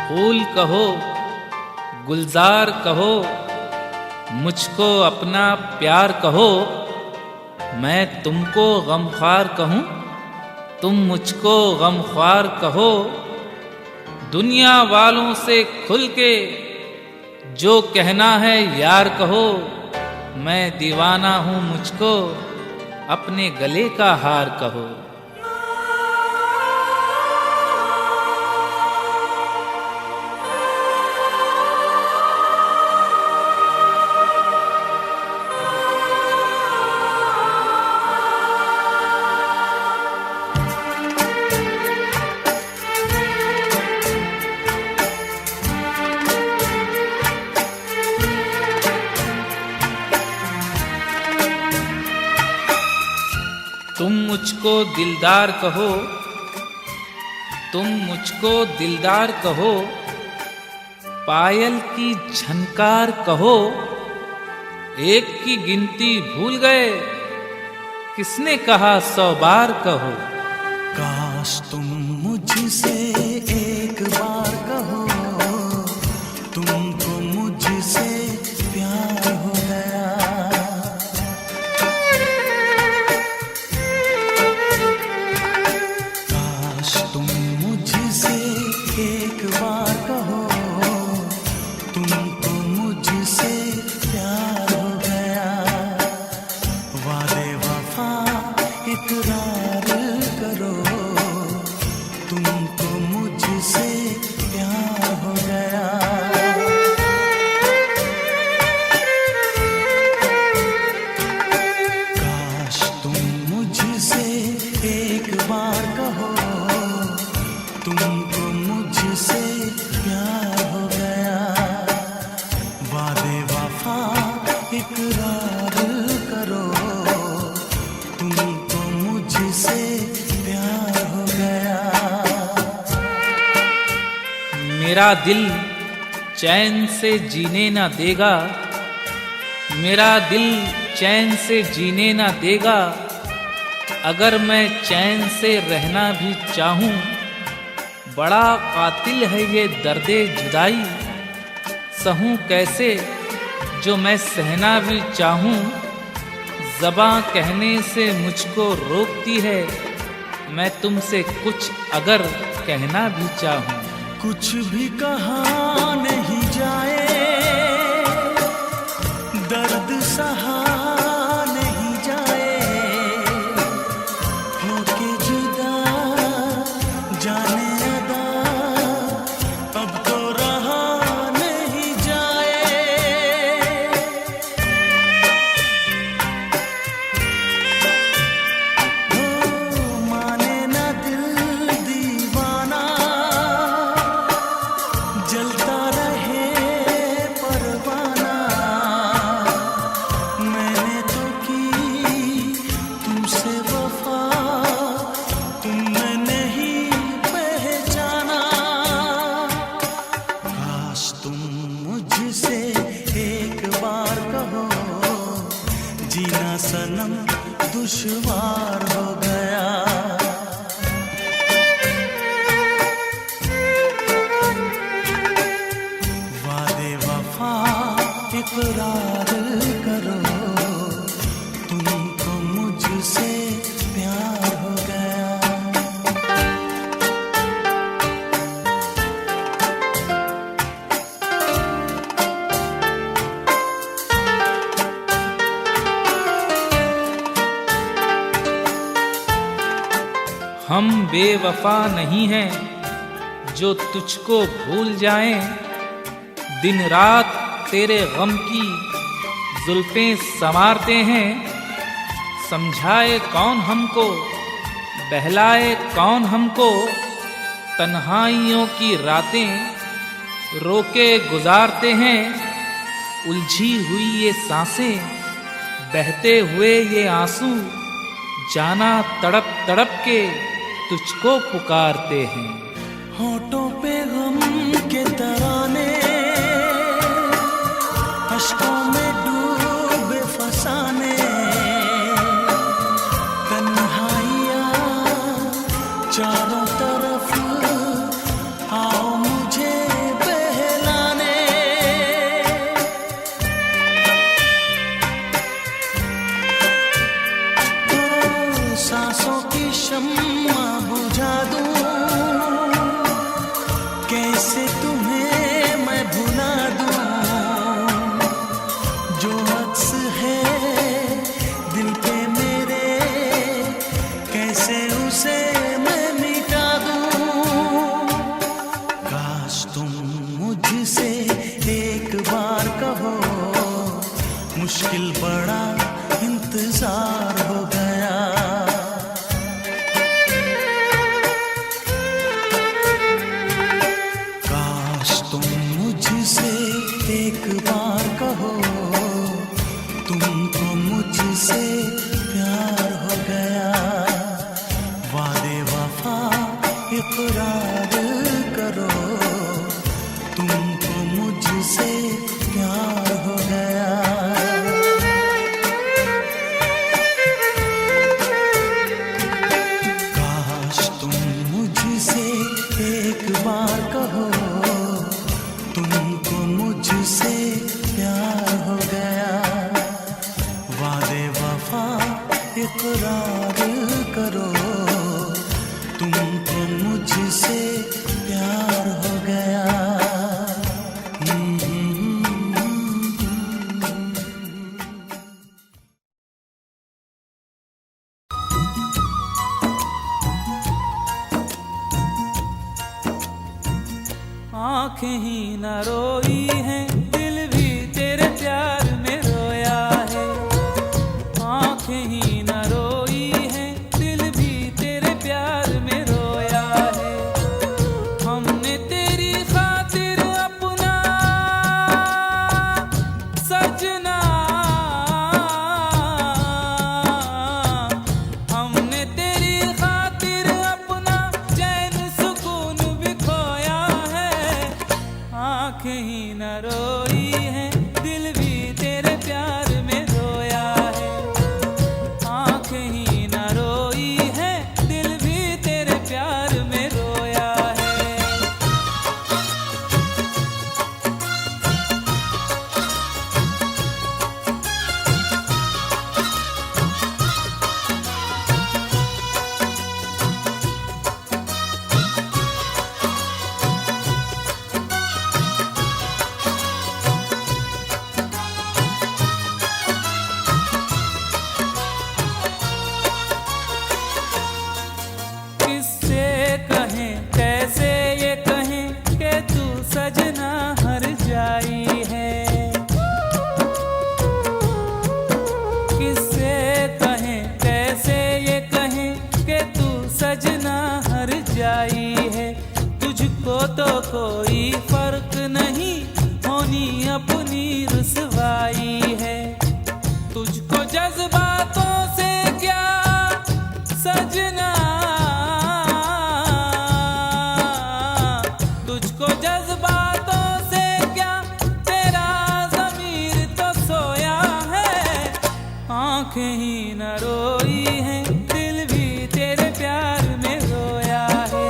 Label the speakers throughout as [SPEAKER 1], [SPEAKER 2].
[SPEAKER 1] फूल कहो, गुलजार कहो, मुझको अपना प्यार कहो। मैं तुमको गमख्वार कहूँ, तुम मुझको गमख्वार कहो। दुनिया वालों से खुल के जो कहना है यार कहो। मैं दीवाना हूँ, मुझको अपने गले का हार कहो। तुम मुझको दिलदार कहो, तुम मुझको दिलदार कहो। पायल की झनकार कहो। एक की गिनती भूल गए, किसने कहा 100 बार कहो।
[SPEAKER 2] काश तुम मुझसे एक बार कहो, तुमको मुझसे प्यार हो गया। काश तुम मुझसे एक बार कहो, तुमको मुझसे प्यार हो गया। वादे वफा इकरार करो, तुमको मुझसे प्यार हो गया। काश तुम मुझसे एक बार कहो, तुमको मुझसे प्यार हो गया। वादे वफा इकरार करो, तुमको मुझसे प्यार हो गया।
[SPEAKER 1] मेरा दिल चैन से जीने ना देगा, मेरा दिल चैन से जीने ना देगा। अगर मैं चैन से रहना भी चाहूँ, बड़ा कातिल है ये दर्दे जुदाई। सहूँ कैसे जो मैं सहना भी चाहूँ, ज़बां कहने से मुझको रोकती है। मैं तुमसे कुछ अगर कहना भी चाहूँ।
[SPEAKER 2] कुछ भी कहा नहीं जाए, दर्द सहा नहीं जाए। होके जुदा जाने अदा, अब तो रहा नहीं जाए। हो माने ना दिल दीवाना, जलता रहे परवाना। मैंने तो की तुमसे वफा, तुमने नहीं पहचाना। काश तुम मुझसे एक बार कहो, जीना सनम दुश्वार हो गया। वादे वफा इकरार करो, तुमको मुझसे प्यार हो गया।
[SPEAKER 1] हम बेवफा नहीं हैं जो तुझको भूल जाएं। दिन रात तेरे गम की जुल्फें संवारते हैं। समझाए कौन हमको, बहलाए कौन हमको। तन्हाइयों की रातें रोके गुजारते हैं। उलझी हुई ये सांसें, बहते हुए ये आंसू, जाना तड़प तड़प के तुझको पुकारते हैं।
[SPEAKER 2] होठों पे गम के तराने, अश्कों में डूबे फसाने। तन्हाइयाँ चारों तरफ, आओ मुझे सांसों की शम्मा बुझा दूं, कैसे तुम्हें मैं भुला दूं। जो अक्स है दिल पे मेरे, कैसे उसे मैं मिटा दूं। काश तुम मुझसे एक बार कहो, मुश्किल बड़ा इंतजार हो गया। काश तुम मुझसे एक बार कहो, तुमको मुझसे प्यार हो गया। वादे वफा इकरार करो, तुमको मुझसे प्यार हो गया। एक बार कहो, तुमको मुझसे प्यार हो गया। वादे वफा इकरार करो, तुमको मुझसे प्यार हो गया।
[SPEAKER 1] आँखें ही न रोई हैं, दिल भी तेरे प्यार में रोया है। आँखें ही न रोई हैं, दिल भी तेरे प्यार में रोया है। हमने तेरी खातिर अपना सजना, हमने तेरी खातिर अपना चैन सुकून भी खोया है। आँखें ही न रोई हैं, दिल भी तेरे प्यार में रोया है। आँखें ही न रोई हैं, दिल भी तेरे प्यार में रोया है। किससे कहें, कैसे ये कहें कि तू सजना हर जाई है। किससे कहें, कैसे ये कहें कि तू सजना हर जाई है। तुझको तो कोई फर्क नहीं, होनी अपनी रुसवाई है। तुझको जज्बातों से क्या सजना, तुझको जज्बातों से क्या, तेरा ज़मीर तो सोया है। आँखें ही न रोई हैं, दिल भी तेरे प्यार में रोया है।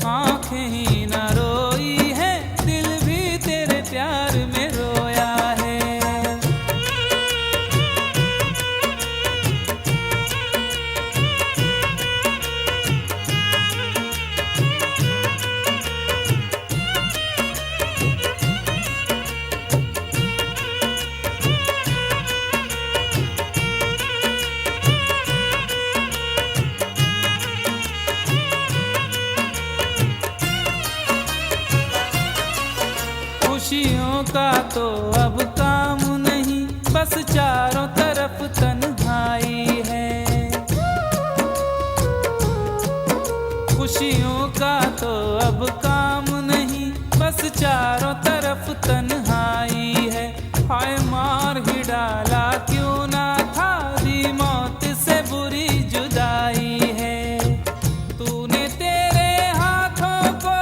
[SPEAKER 1] आँखें ही न रोई हैं, दिल भी तेरे प्यार में रोया है। खुशियों का तो अब काम नहीं, बस चारों तरफ तन्हाई है। खुशियों का तो अब काम नहीं, बस चारों तरफ तन्हाई है। हाय मार ही डाला क्यों ना था, दी मौत से बुरी जुदाई है। तूने तेरे हाथों को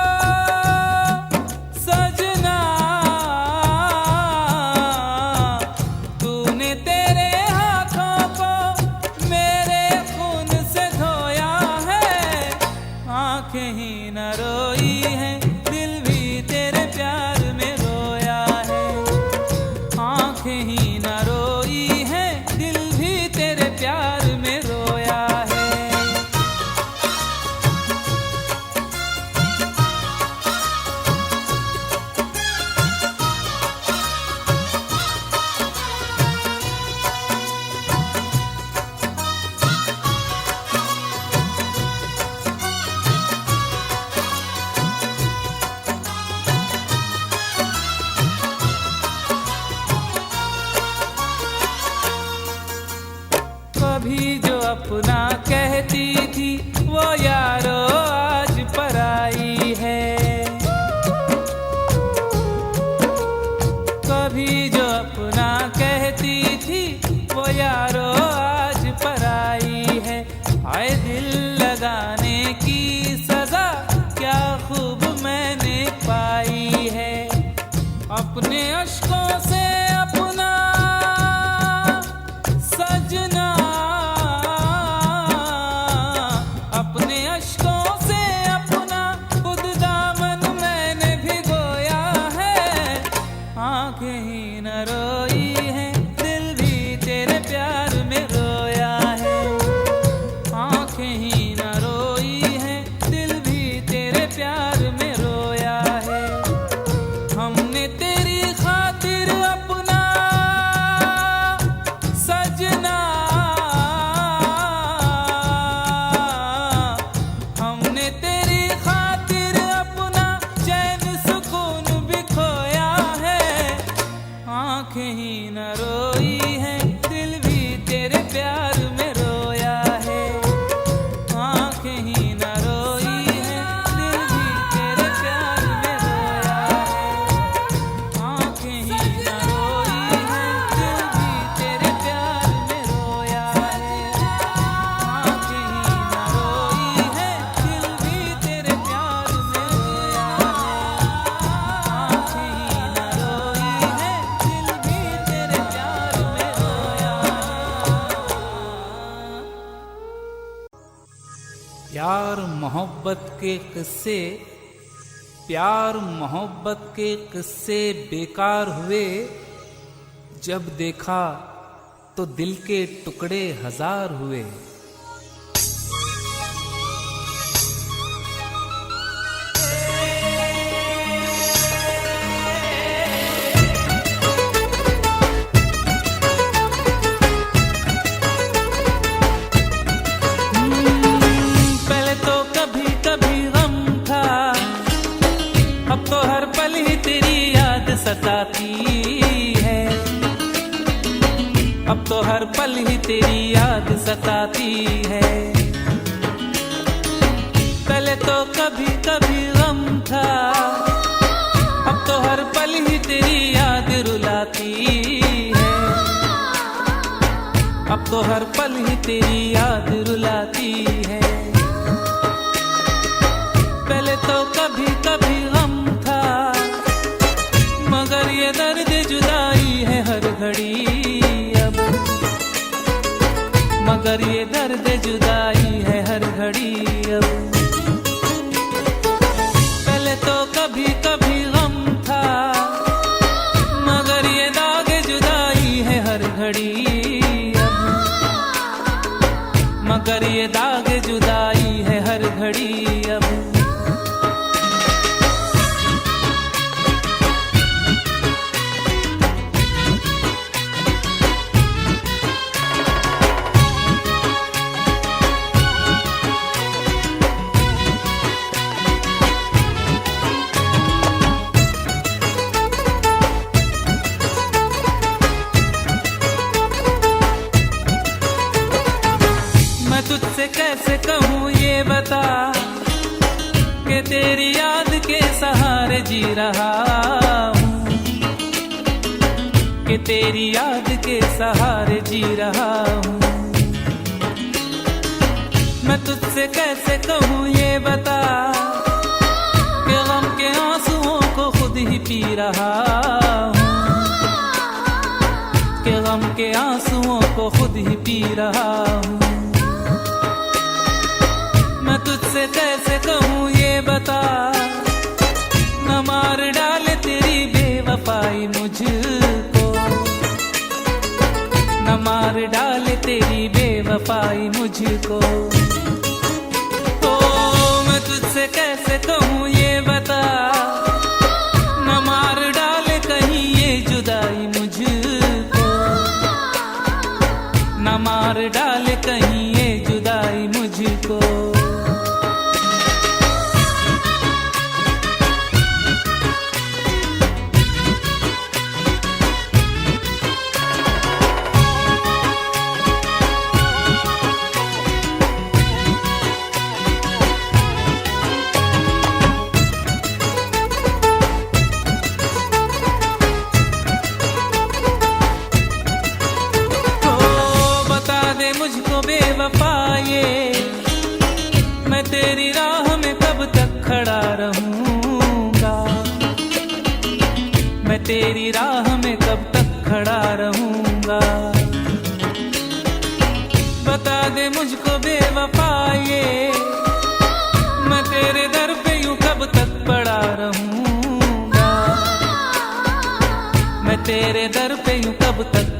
[SPEAKER 1] सजना, तूने तेरे हाथों को मेरे खून से धोया है। आँखें ही न रोई हैं, दिल भी तेरे प्यार में रोया है। आँखें ही न रोई हैं, दिल भी तेरे प्यार में रोया दिल लगाने की सजा क्या खूब मैंने पाई है। अपने अश्कों से अपना सजना, अपने अश्कों से अपना खुद दामन मैंने भिगोया है। आंखें ही न रोई है, दिल भी तेरे प्यार में रोया है। आंखें ही न रोई है, दिल भी तेरे प्यार में रोया है। हमने तेरी खातिर अपना सजना, हमने तेरी खातिर अपना चैन सुकून भी खोया है। आंखें ही न रोई है, दिल भी तेरे प्यार में रोया है। आंखें ही न रोई है, दिल भी तेरे प्यार में रोया है। आंखें ही न रोई है, दिल भी तेरे प्यार में रोया है। आंखें ही न रोई है, दिल भी तेरे प्यार में रोया है। आंखें ही न रोई है, दिल भी तेरे प्यार में रोया है। प्यार मोहब्बत के किस्से, प्यार मोहब्बत के किस्से बेकार हुए। जब देखा तो दिल के टुकड़े हजार हुए। पहले तो कभी कभी गम था, अब तो हर पल ही तेरी याद सताती है। अब तो हर पल ही तेरी याद सताती है। पहले तो कभी कभी गम था, अब तो हर पल ही तेरी याद रुलाती है। अब तो हर पल ही तेरी याद रुलाती है। पहले तो कभी कभी गम था, मगर ये दर्द जुदाई है हर घड़ी अब। मगर ये दर्द जुदाई है हर घड़ी अब। पहले तो कभी कभी गम था, मगर ये दाग जुदाई है हर घड़ी अब। मगर ये दाग जुदाई है हर घड़ी अब। मैं तुझसे कैसे कहूँ ये बता, कि तेरी याद के सहारे जी रहा हूँ। कि तेरी याद के सहारे जी रहा हूँ। मैं तुझसे कैसे कहूँ ये बता, कि गम के आंसुओं को खुद ही पी रहा हूँ। कि गम के आंसुओं को खुद ही पी रहा हूँ। मैं तुझसे कैसे कहूँ ये बता, न मार डाले तेरी बेवफाई मुझको। न मार डाले तेरी बेवफाई मुझको। तो मैं तुझसे कैसे कहूँ ये बता, न मार डाले कहीं ये जुदाई मुझको। न मार डाले कहीं ये जुदाई मुझको।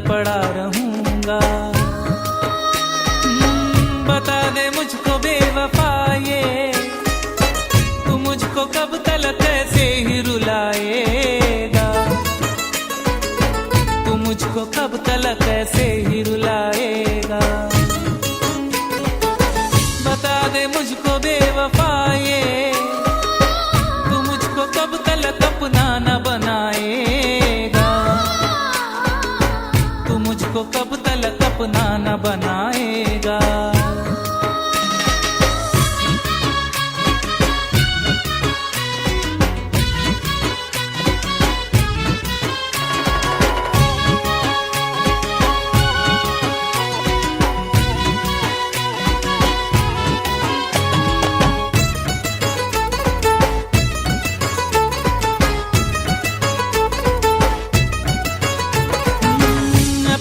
[SPEAKER 1] पड़ा रहूंगा। बता दे मुझको बेवफा ये, तू मुझको कब तलक ऐसे ही रुलाएगा, तू मुझको कब तलक ऐसे ही रुलाएगा। बता दे मुझको बेवफा ये, तू मुझको कब तलक अपना न बनाएगा, तू मुझको कब तलक अपना न बनाएगा।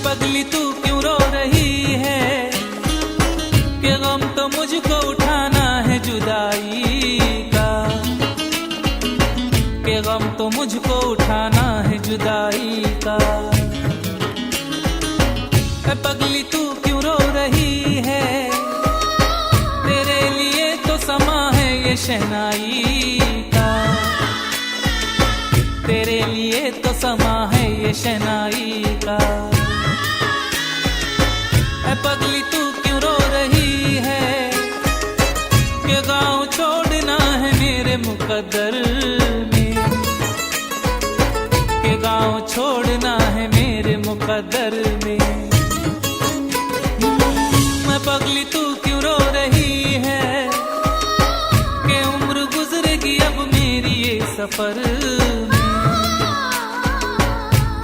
[SPEAKER 1] पगली तू क्यों रो रही है, कि गम तो मुझको उठाना है जुदाई का, कि गम तो मुझको उठाना है जुदाई का। पगली तू क्यों रो रही है, तेरे लिए तो समा है ये शहनाई का, तेरे लिए तो समा है ये शहनाई का। पगली तू क्यों रो रही है, कि गाँव छोड़ना है मेरे मुकद्दर में, कि गाँव छोड़ना है मेरे मुकद्दर में। पगली तू क्यों रो रही है, कि उम्र गुजरेगी अब मेरी ये सफर में,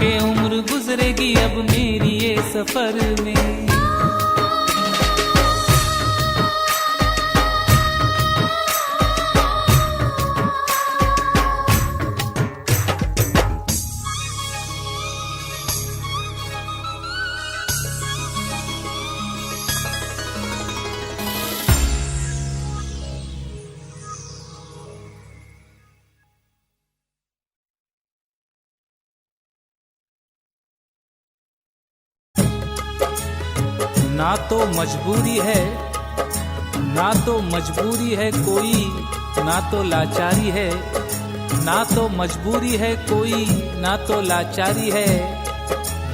[SPEAKER 1] कि उम्र गुजरेगी अब मेरी ये सफर में। ना तो मजबूरी है, ना तो मजबूरी है कोई, ना तो लाचारी है, ना तो मजबूरी है कोई, ना तो लाचारी है।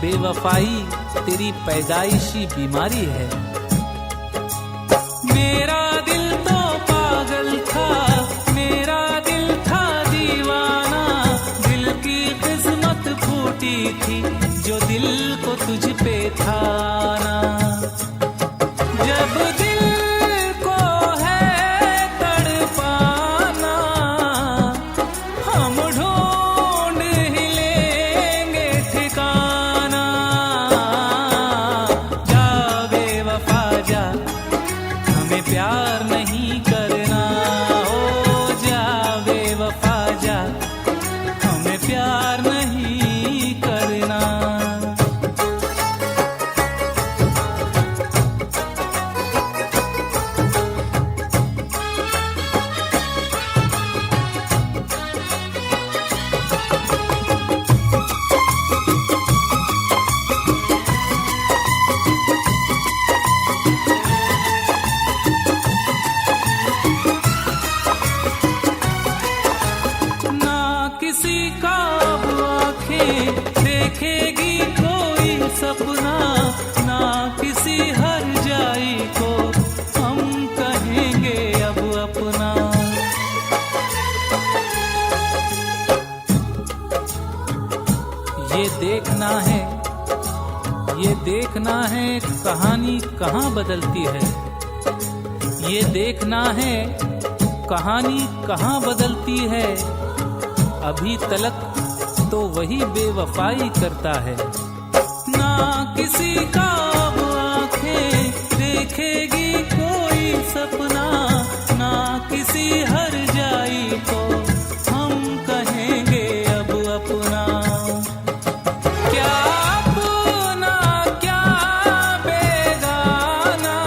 [SPEAKER 1] बेवफाई तेरी पैदाइशी बीमारी है। मेरा दिल तो पागल था, मेरा दिल था दीवाना, दिल की किस्मत फूटी थी जो दिल को तुझ पे था ना। जब दिल को है तड़पाना, हम ढूंढ ही लेंगे ठिकाना। जा बेवफा जा, हमें प्यार नहीं करना। ओ जा बेवफा जा, हमें प्यार नहीं करना। किसी का अब आँखें देखेगी कोई सपना, ना किसी हर जाई को हम कहेंगे अब अपना। ये देखना है, ये देखना है कहानी कहाँ बदलती है। ये देखना है कहानी कहाँ बदलती है। अभी तलक तो वही बेवफाई करता है। ना किसी का अब आँखें देखेगी कोई सपना, ना किसी हर जाई को हम कहेंगे अब अपना। क्या अपना क्या बेगाना,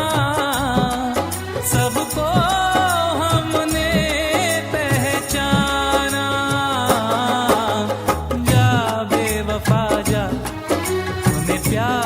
[SPEAKER 1] सबको हमने पहचाना। जा बेवफा जा, हमें प्यार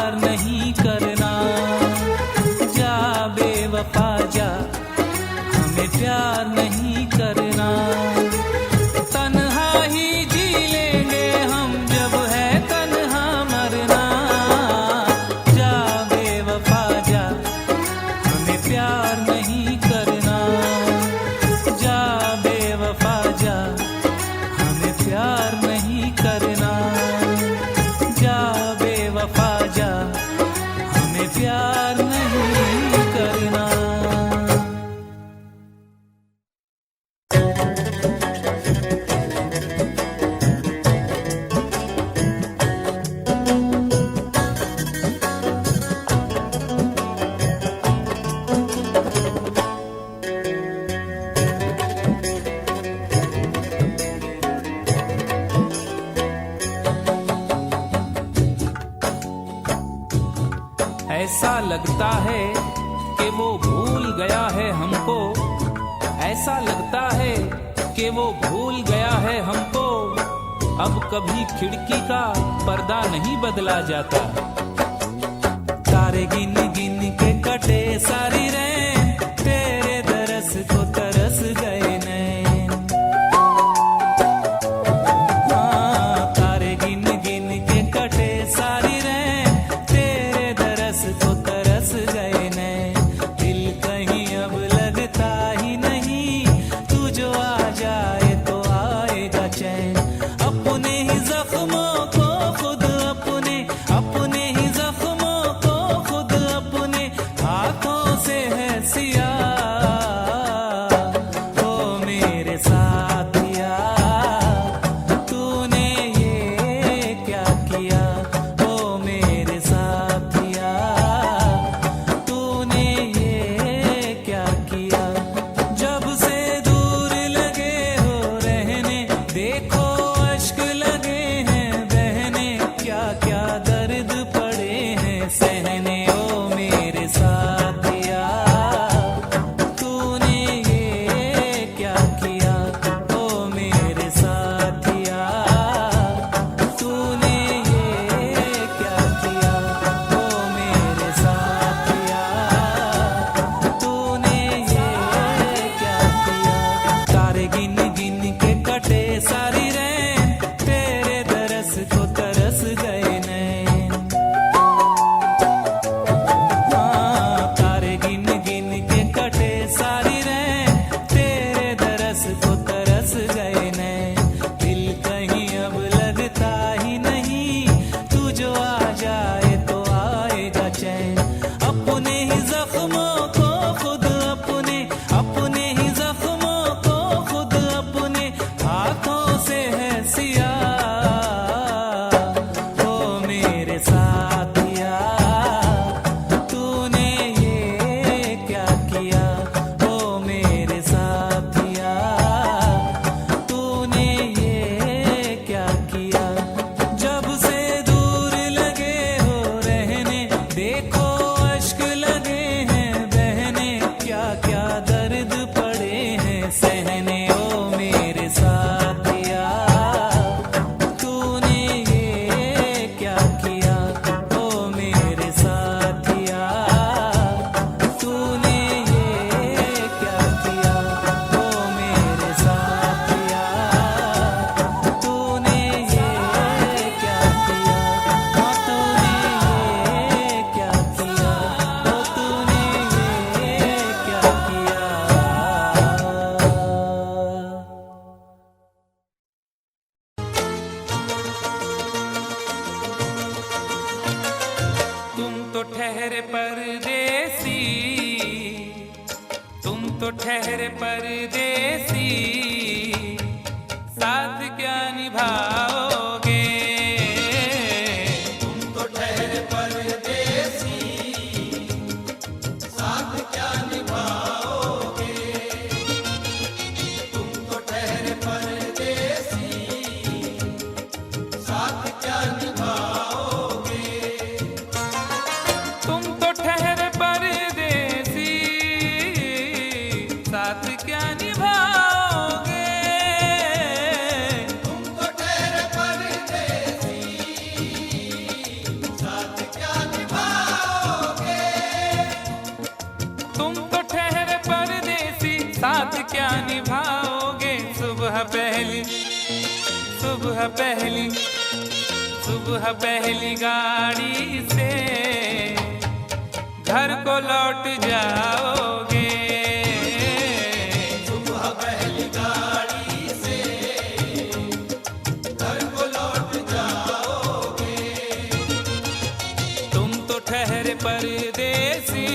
[SPEAKER 1] ऐसा लगता है कि वो भूल गया है हमको, ऐसा लगता है कि वो भूल गया है हमको। अब कभी खिड़की का पर्दा नहीं बदला जाता। तारे गिन गिन के कटे सारी रैन, तेरे दरस को तरस गए नैन। हाँ, तारे गिन गिन के कटे सारी रैन, तेरे दरस को तरस गए नैन। दिल कहीं अब लगता ही नहीं, तू जो आ जाए तो आएगा चैन। अपने ही जख्मों को खुद अपने, अपने ही जख्मों को खुद अपने हाथों से है सिया। ओ मेरे साथिया, तूने ये क्या किया। ओ मेरे साथिया, तूने ये क्या किया। जब से दूर लगे हो रहने, देखो अश्क लगे हैं बहने। क्या क्या दर्द पड़े हैं सहने। ओ मेरे साथिया, तूने ये क्या किया। ओ मेरे साथिया, तूने ये क्या किया। ओ मेरे साथिया, तूने ये क्या किया। तारे गिन गिन के कटे सारी रैन, तेरे दरस को तरस गए नैन। हाँ, तारे गिन गिन के कटे सारी रैन, तेरे दरस को तरस गए नैन। दिल कहीं अब लगता ही नहीं, तू जो आ जाए तो आएगा चैन। अपने ही जख्मों को खुद अपने, अपने ही जख्मों को खुद अपने हाथों से है सिया। ओ मेरे साथिया, तूने ये क्या किया। ओ मेरे साथिया, तूने ये क्या किया। जब से दूर लगे हो रहने, देखो अश्क लगे हैं बहने। क्या क्या दर्द पड़े हैं सहने। ओ मेरे साथिया, तूने ये क्या किया। ओ मेरे साथिया, तूने ये क्या किया। ओ मेरे साथिया, तूने ये क्या किया। हाँ, तूने ये क्या किया। ओ तूने ये क्या किया। तुम तो ठहरे परदेसी, तुम तो ठहरे परदेसी, साथ क्या निभाओगे। तुम तो ठहरे परदेसी, साथ क्या निभाओगे। तुम तो ठहरे परदेसी, साथ क्या निभाओगे। तुम तो ठहरे परदेसी, साथ क्या निभाओगे। तुम तो ठहरे परदेसी, साथ क्या निभाओगे। तुम तो ठहरे परदेसी, साथ क्या निभाओगे। सुबह पहली, सुबह पहली, सुबह पहली गाड़ी से घर को लौट जाओगे। सुबह पहली गाड़ी से घर को लौट जाओगे। तुम तो ठहरे परदेसी,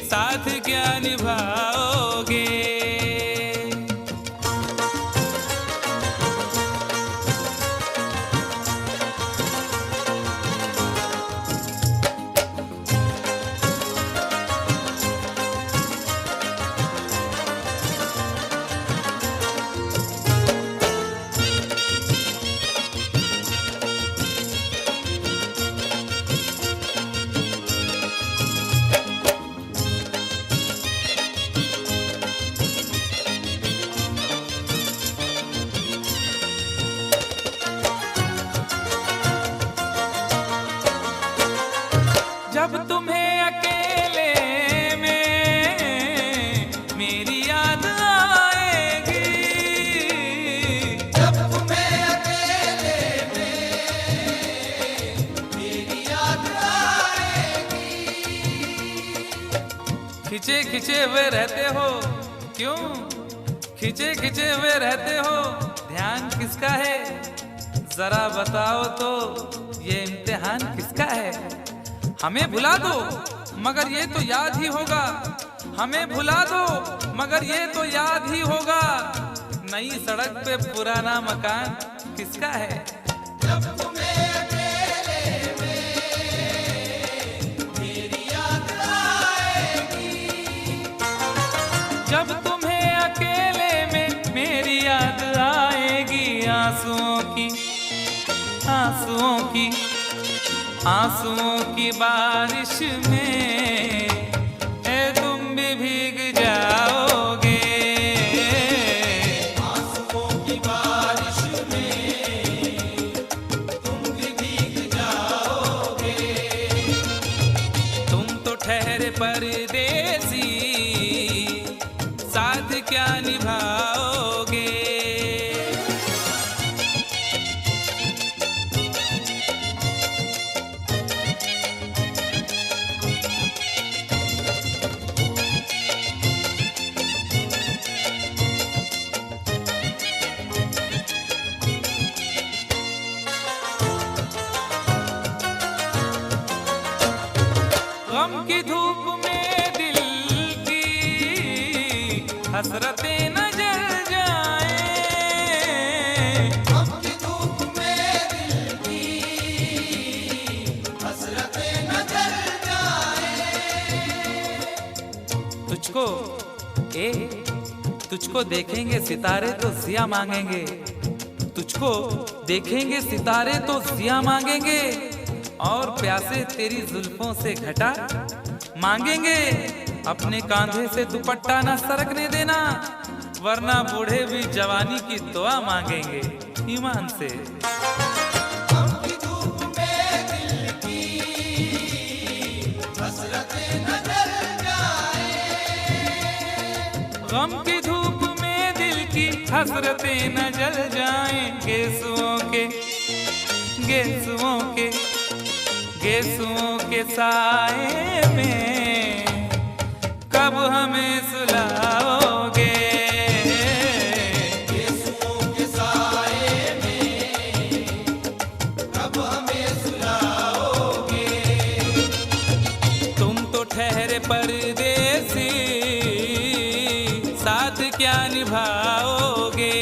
[SPEAKER 1] साथ क्या निभाओगे। खिंचे हुए रहते हो, क्यों खिंचे खिंचे हुए रहते हो, ध्यान किसका है? जरा बताओ तो ये इम्तिहान किसका है? हमें भुला दो मगर ये तो याद ही होगा, हमें भुला दो मगर ये तो याद ही होगा, नई सड़क पे पुराना मकान किसका है?
[SPEAKER 2] जब तुम्हें अकेले में मेरी याद आएगी,
[SPEAKER 1] जब तुम्हें अकेले में मेरी याद आएगी, आंसुओं की आंसुओं की आंसुओं की बारिश में तुम भी भीग जाओगे,
[SPEAKER 2] आंसुओं की बारिश में तुम भी भीग जाओगे।
[SPEAKER 1] तुम तो ठहरे परदेसी, साथ क्या निभाओगे? गम की धूप में दिल की हसरतें न जल जाएं,
[SPEAKER 2] गम की धूप में दिल की हसरतें न जल जाएं।
[SPEAKER 1] तुझको तुझको देखेंगे सितारे तो जिया मांगेंगे, तुझको देखेंगे सितारे तो जिया मांगेंगे, और प्यासे तेरी जुल्फों से घटा मांगेंगे, अपने कांधे से दुपट्टा ना सरकने देना, वरना बूढ़े भी जवानी की दुआ मांगेंगे ईमान से।
[SPEAKER 2] गम की धूप में दिल की हसरतें न जल जाएं।
[SPEAKER 1] गम की धूप में दिल की हसरतें न जल जाएं, गेसुओं के गेसुओं के गेसुओं के साए में कब हमें सुलाओगे?
[SPEAKER 2] गेसुओं के साए में कब हमें सुलाओगे।
[SPEAKER 1] तुम तो ठहरे परदेसी, साथ क्या निभाओगे?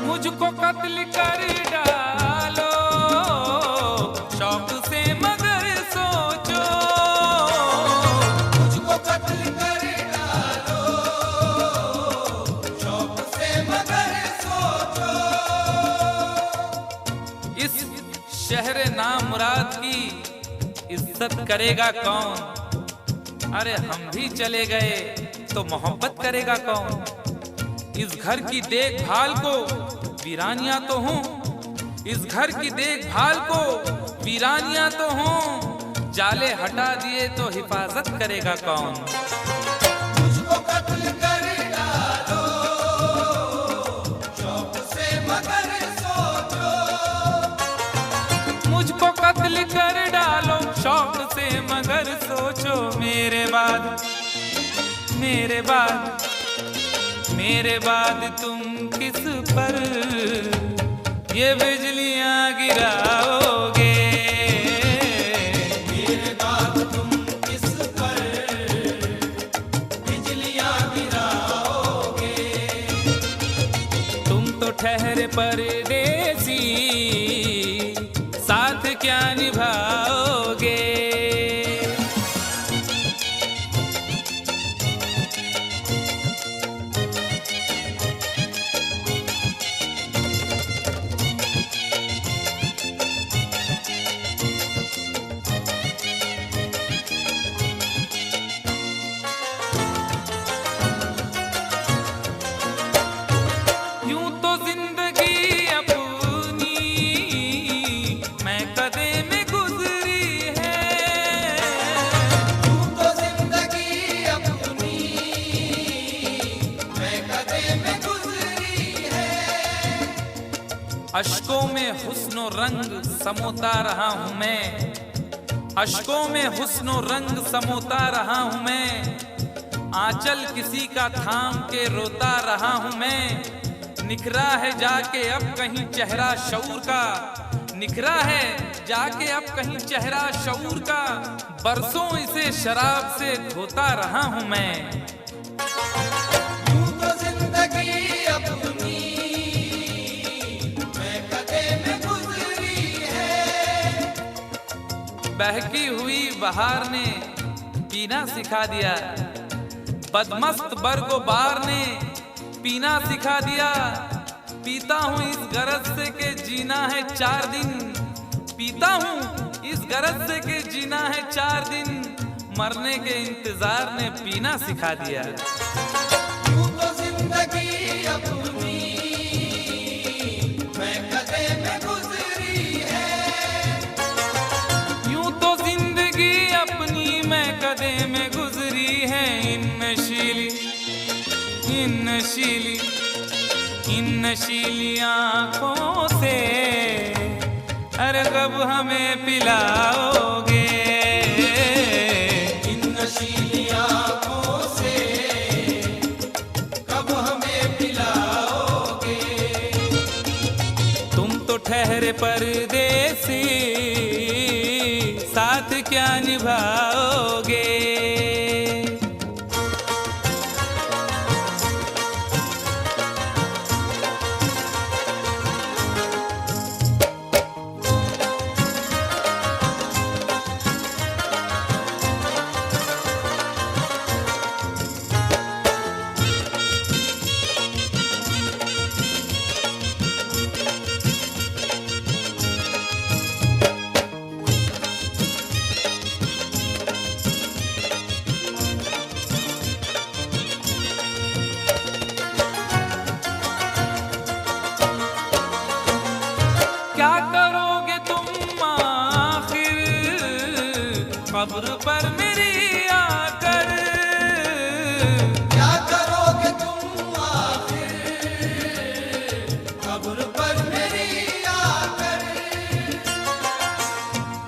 [SPEAKER 1] मुझको कत्ल कर डालो शौक से मगर सोचो,
[SPEAKER 2] मुझको कत्ल कर डालो शौक से मगर सोचो।
[SPEAKER 1] इस शहर नामुराद की इज्जत करेगा कौन? अरे हम भी चले गए तो मोहब्बत करेगा कौन? इस घर की देखभाल को वीरानियां तो हूँ, इस घर की देखभाल को वीरानियां तो हूँ, जाले हटा दिए तो हिफाजत करेगा कौन?
[SPEAKER 2] मुझको कत्ल कर डालो शौक से मगर सोचो।
[SPEAKER 1] मुझको कत्ल कर डालो शौक से मगर सोचो, मेरे बाद मेरे बाद मेरे बाद तुम किस पर ये बिजलियां गिराओगे?
[SPEAKER 2] मेरे बाद तुम किस पर बिजलियां गिराओगे।
[SPEAKER 1] तुम तो ठहरे परदेसी, साथ क्या निभाओगे? अश्कों में हुस्नो रंग समोता रहा हूँ मैं, अश्कों में हुस्नो रंग समोता रहा हूँ मैं, आंचल किसी का थाम के रोता रहा हूँ मैं। निखरा है जाके अब कहीं चेहरा शऊर का, निखरा है जाके अब कहीं चेहरा शऊर का, बरसों इसे शराब से धोता रहा हूँ मैं।
[SPEAKER 2] यूं तो जिंदगी अपनी मैं कदे में गुजरी है।
[SPEAKER 1] बहकी हुई बहार ने पीना सिखा दिया, बदमस्त बरगो बार ने पीना सिखा दिया। पीता हूँ इस गरज से के जीना है 4 दिन, पीता हूँ इस गरज से के जीना है 4 दिन, मरने के इंतजार ने पीना सिखा दिया।
[SPEAKER 2] यूं तो जिंदगी अपनी मैं कदे में गुजरी है।
[SPEAKER 1] यूं तो जिंदगी अपनी मैं कदे में गुजरी है। इन नशीली आँखों से अरे कब हमें पिलाओगे,
[SPEAKER 2] इन नशीली आँखों से कब हमें पिलाओगे।
[SPEAKER 1] तुम तो ठहरे परदेसी साथ क्या निभाओगे। क्या करोगे तुम आखिर कब्र पर मेरी आकर,
[SPEAKER 2] क्या करोगे तुम आखिर कब्र पर मेरी आकर।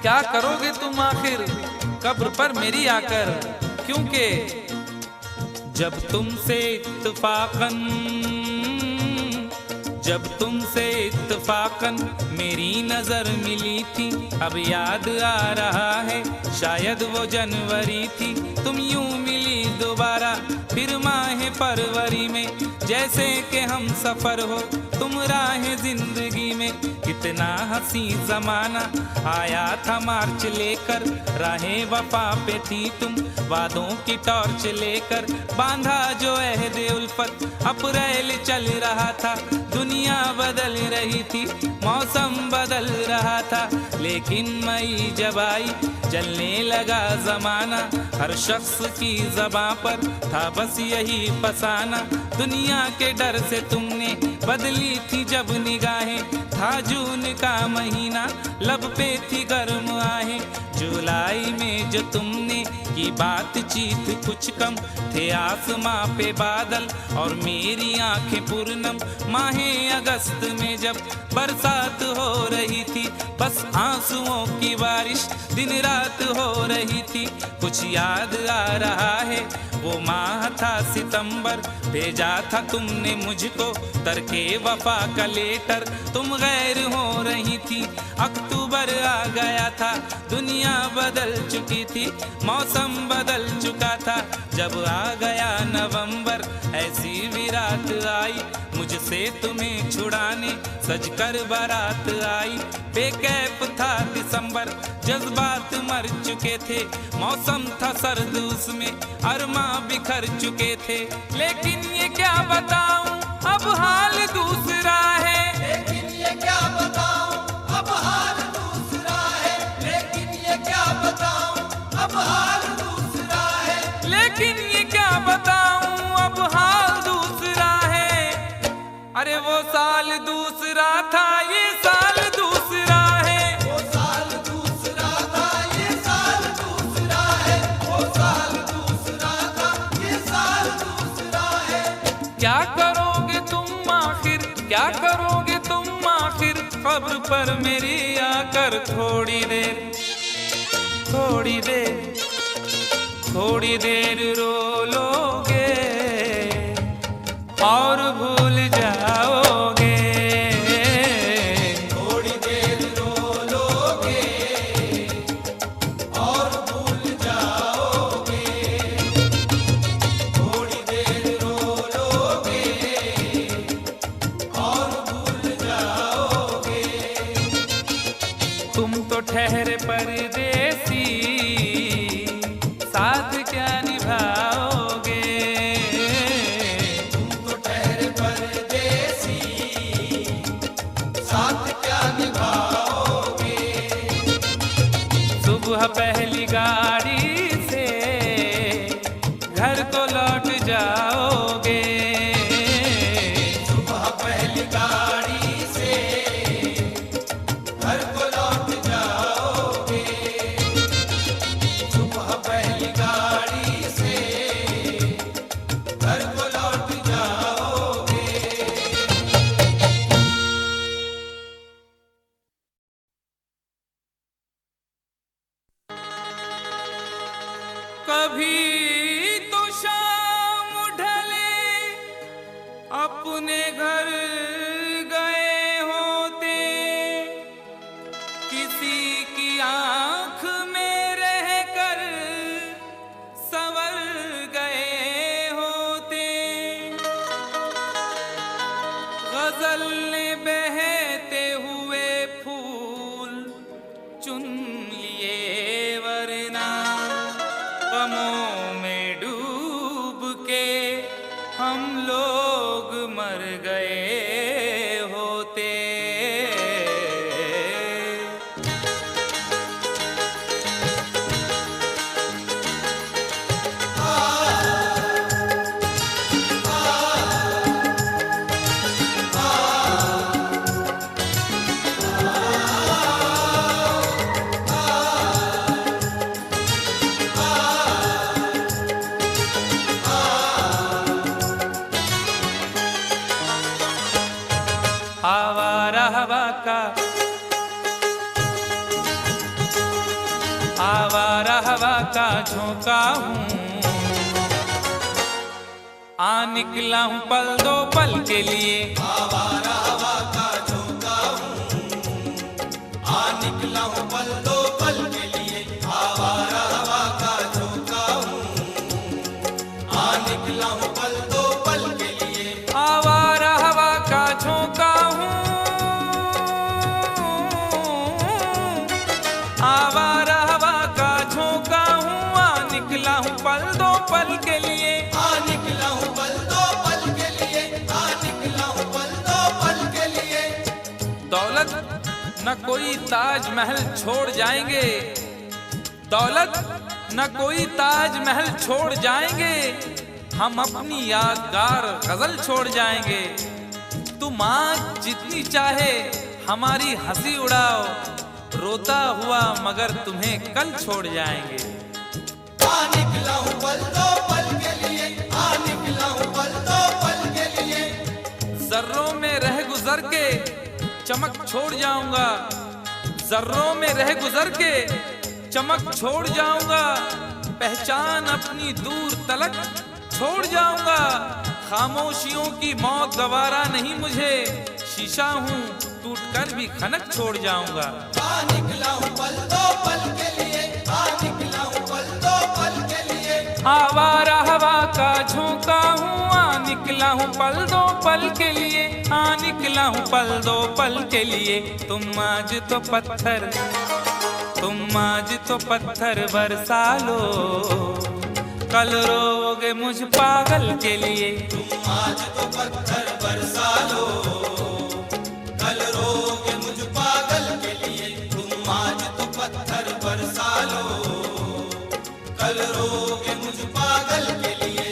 [SPEAKER 1] क्या करोगे तुम आखिर कब्र पर मेरी आकर, क्योंकि जब तुमसे इत्तफाकन मेरी नजर मिली थी, अब याद आ रहा है शायद वो जनवरी थी। तुम यूं मिली दोबारा फिर माह फरवरी में, जैसे कि हम सफर हो तुम राह जिंदगी में। कितना हंसी जमाना आया था मार्च लेकर, राहें वफा पे थी तुम वादों की टॉर्च लेकर। बांधा जो अहदे उल्फत अप्रैल चल रहा था, दुनिया बदल रही थी मौसम बदल रहा था, लेकिन मई जब आई चलने लगा जमाना। हर शख्स की ज़बां पर था बस यही फसाना, दुनिया के डर से तुमने बदली थी जब निगाहें। था जून का महीना लब पे थी गर्म आहें, जुलाई में जो तुमने की बातचीत कुछ कम थे आसमां पे बादल और मेरी आंखें पूर्णम। माहे अगस्त में जब बरसात हो रही थी, बस आंसुओं की बारिश दिन रात हो रही थी। कुछ याद आ रहा है वो माह था सितंबर, भेजा था तुमने मुझको तरके वफा का लेटर। तुम गैर हो रही थी, अक्टूबर आ गया था, दुनिया बदल चुकी थी, मौसम बदल चुका था। जब आ गया नवंबर ऐसी भी रात आई, मुझसे तुम्हें छुड़ाने सजकर बारात आई। बेकैफ था दिसंबर, जज्बात मर चुके थे, मौसम था सर्द उसमें अरमा बिखर चुके थे। लेकिन ये क्या बताऊं अब हाल दूसरा है,
[SPEAKER 2] लेकिन ये क्या बताऊं अब हाल दूसरा है। लेकिन ये क्या बताऊं अब हाल दूसरा है।
[SPEAKER 1] लेकिन ये क्या बताऊं अब हाल दूसरा है। अरे वो साल दूसरा था ये साल दूसरा है,
[SPEAKER 2] वो साल दूसरा था ये साल दूसरा है। वो साल दूसरा था ये साल दूसरा है।
[SPEAKER 1] क्या करोगे तुम आखिर क्या करोगे कब्र पर मेरी आकर थोड़ी देर थोड़ी देर थोड़ी देर रो लोगे और भूल जाओगे।
[SPEAKER 2] थोड़ी देर रो लोगे और भूल जाओगे। थोड़ी देर रो लोगे और भूल जाओगे।
[SPEAKER 1] तुम तो ठहरे परदेसी, साथ क्या निभाओगे।
[SPEAKER 2] तुम तो ठहरे परदेसी, साथ क्या निभाओगे।
[SPEAKER 1] सुबह पहली गाड़ी से घर को लौट जाओगे।
[SPEAKER 2] सुबह पहली गाड़ी से घर को लौट जाओगे। सुबह पहली गाड़ी से घर को लौट जाओगे।
[SPEAKER 1] कभी तो शाम ढले अपने घर गए होते, किसी की आंख में रहकर संवर गए होते। गजल ने बहते हुए फूल चुन लिए, वरना गमों में डूब के हम लोग मर गए होते। आवारा हवा का आवारा हवा का झोंका हूँ, आ निकला हूँ पल दो पल के लिए।
[SPEAKER 2] आवारा हवा का झोंका हूँ, आ निकला हूँ पल दो पल के लिए। आवारा हवा का झोंका हूँ, आ निकला हूँ पल दो पल के लिए।
[SPEAKER 1] आवारा हवा का झोंका हूँ, आवारा हवा का झोंका हूँ, आ निकला हूँ पल दो पल के लिए।
[SPEAKER 2] आ निकला हूँ पल दो पल के लिए। आ निकला हूँ पल दो पल के लिए।
[SPEAKER 1] दौलत न कोई ताजमहल छोड़ जाएंगे, दौलत न कोई ताजमहल छोड़ जाएंगे, हम अपनी यादगार गजल छोड़ जाएंगे। तुम आँख जितनी चाहे हमारी हंसी उड़ाओ, रोता हुआ मगर तुम्हें कल छोड़ जाएंगे।
[SPEAKER 2] आ निकला हूँ पल दो पल के लिए। आ निकला हूँ पल दो पल के लिए।
[SPEAKER 1] जर्रों में रह गुजर के चमक छोड़ जाऊंगा, जर्रों में रह गुजर के चमक छोड़ जाऊंगा, पहचान अपनी दूर तलक छोड़ जाऊंगा। खामोशियों की मौत गवारा नहीं मुझे, शीशा हूँ टूट कर भी खनक छोड़ जाऊंगा।
[SPEAKER 2] आ निकला हूँ पल दो पल के लिए। आ निकला हूँ पल दो पल के लिए।
[SPEAKER 1] आवारा हवा का झोंका हूँ, आ निकला हूँ पल दो पल के लिए। आ निकला हूँ पल दो पल के लिए। तुम आज तो पत्थर बरसा लो, कल रोगे मुझ पागल के लिए।
[SPEAKER 2] तुम आज तो पत्थर बरसा लो, कल रोगे मुझ पागल के लिए। तुम आज तो पत्थर बरसा लो, कल रोगे मुझ पागल के लिए।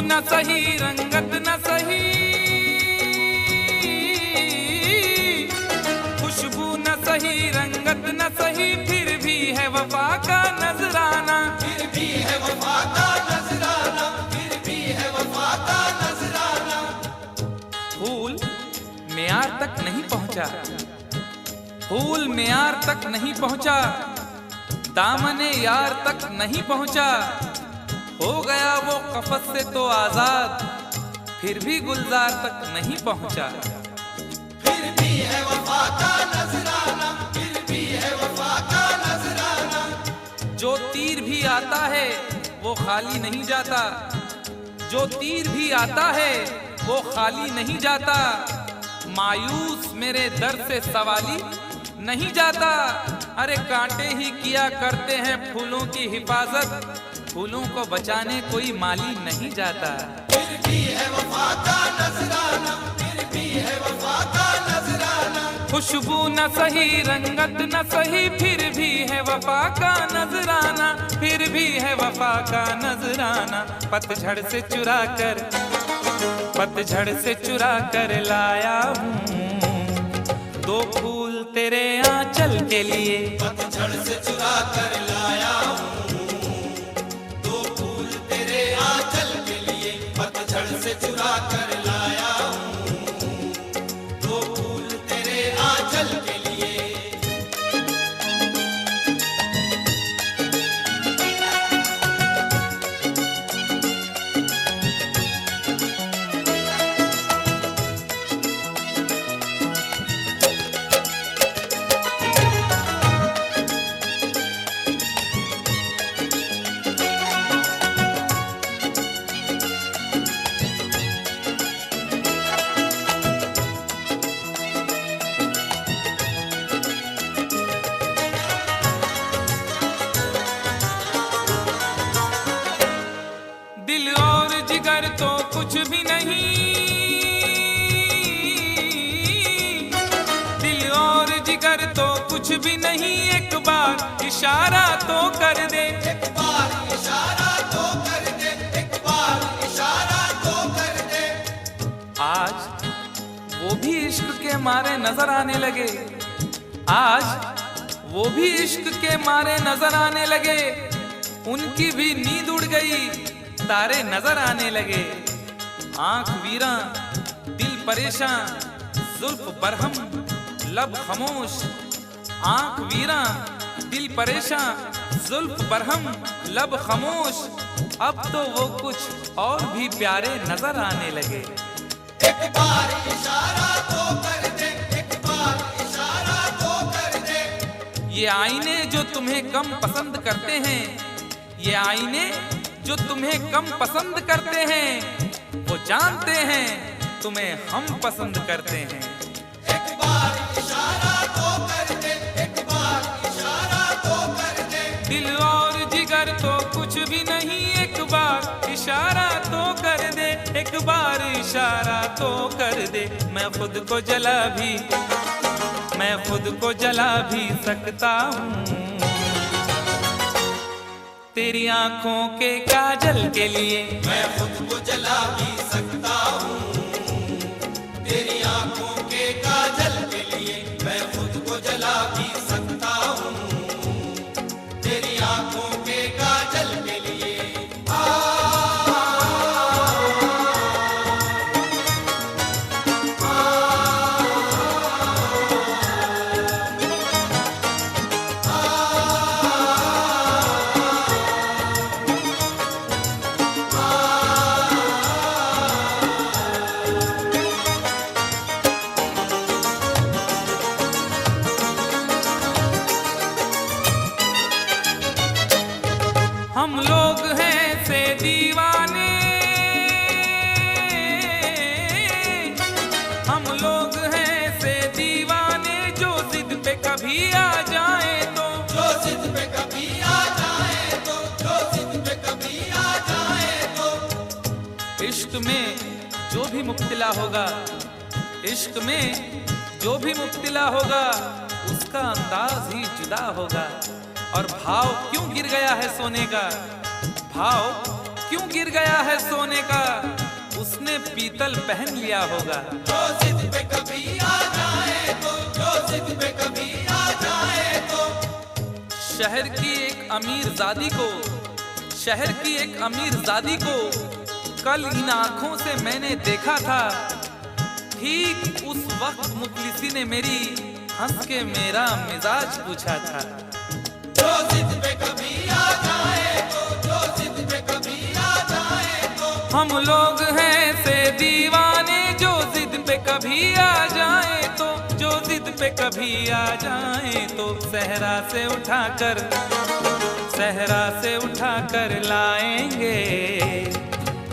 [SPEAKER 1] न सही रंगत न सही, खुशबू न सही रंगत न सही, फिर भी है वफा का नजराना,
[SPEAKER 2] फिर भी है वफा का नजराना, फिर भी है वफा का नजराना।
[SPEAKER 1] फूल मेयार तक नहीं पहुंचा, फूल मेयार तक नहीं पहुंचा, दामने यार तक नहीं पहुंचा, हो गया वो कफस से तो आजाद, फिर भी गुलजार तक नहीं पहुंचा।
[SPEAKER 2] फिर भी है वफा का नजराना, फिर भी है वफा का नजराना।
[SPEAKER 1] जो तीर भी आता है वो खाली नहीं जाता, जो तीर भी आता है वो खाली नहीं जाता, मायूस मेरे दर से सवाली नहीं जाता। अरे कांटे ही किया करते हैं फूलों की हिफाजत, फूलों को बचाने कोई माली नहीं जाता।
[SPEAKER 2] फिर भी है वफा का नजराना, फिर भी है वफा का नजराना।
[SPEAKER 1] खुशबू न सही रंगत न सही, फिर भी है वफा का नजराना, फिर भी है वफा का नजराना। पतझड़ से चुरा कर, पतझड़ से चुरा कर लाया हूँ दो फूल तेरे आंचल के लिए,
[SPEAKER 2] पतझड़ से चुरा कर लाया हूँ दो फूल तेरे आंचल के लिए, पतझड़ से चुरा कर लाया हूँ दो फूल तेरे आंचल के लिए।
[SPEAKER 1] दिल और जिगर तो कुछ भी नहीं, दिल और जिगर तो कुछ भी नहीं, एक बार इशारा तो कर दे,
[SPEAKER 2] एक बार इशारा तो कर दे, एक बार इशारा तो कर दे।
[SPEAKER 1] आज वो भी इश्क के मारे नजर आने लगे, आज वो भी इश्क के मारे नजर आने लगे, उनकी भी नींद उड़ गई, तारे नजर आने लगे। आंख वीरा दिल परेशान, जुल्फ बरहम लब खामोश, आंख वीरा दिल परेशान, जुल्फ बरहम लब खामोश, अब तो वो कुछ और भी प्यारे नजर आने लगे।
[SPEAKER 2] एक बार इशारा तो कर दे, एक बार इशारा तो कर दे।
[SPEAKER 1] ये आईने जो तुम्हें कम पसंद करते हैं, ये आईने जो तुम्हें कम पसंद करते हैं, वो जानते हैं तुम्हें हम पसंद करते हैं।
[SPEAKER 2] एक बार इशारा तो कर दे, एक बार इशारा तो कर दे।
[SPEAKER 1] दिल और जिगर तो कुछ भी नहीं, एक बार इशारा तो कर दे, एक बार इशारा तो कर दे। मैं खुद को जला भी, मैं खुद को जला भी सकता हूँ तेरी आंखों के काजल के लिए,
[SPEAKER 2] मैं खुद को जला भी सकता हूँ तेरी आंखों के काजल के लिए, मैं खुद को जला भी सकता हूँ तेरी आंखों के काजल के लिए।
[SPEAKER 1] हम लोग हैं से दीवाने, हम लोग हैं से दीवाने, जो जिद पे कभी आ जाए तो,
[SPEAKER 2] जो जिद पे कभी आ जाए तो, जो जिद पे कभी आ जाए तो।
[SPEAKER 1] इश्क में जो भी मुब्तला होगा, इश्क में जो भी मुब्तला होगा, उसका अंदाज ही जुदा होगा। और भाव क्यों गिर गया है सोने का, भाव क्यों गिर गया है सोने का, उसने पीतल पहन लिया होगा।
[SPEAKER 2] जो जिद पे कभी आ जाए तो, जो जिद पे कभी आ जाए तो।
[SPEAKER 1] शहर की एक अमीर जादी को कल इन आंखों से मैंने देखा था। ठीक उस वक्त मुखलिसी ने मेरी हंस के मेरा मिजाज पूछा था।
[SPEAKER 2] जो जिद पे कभी आ जाए तो, जो जिद पे कभी आ जाए तो।
[SPEAKER 1] हम लोग हैं से दीवाने, जो जिद पे कभी आ जाए तो, जो जिद पे कभी आ जाए तो। सहरा से उठाकर लाएंगे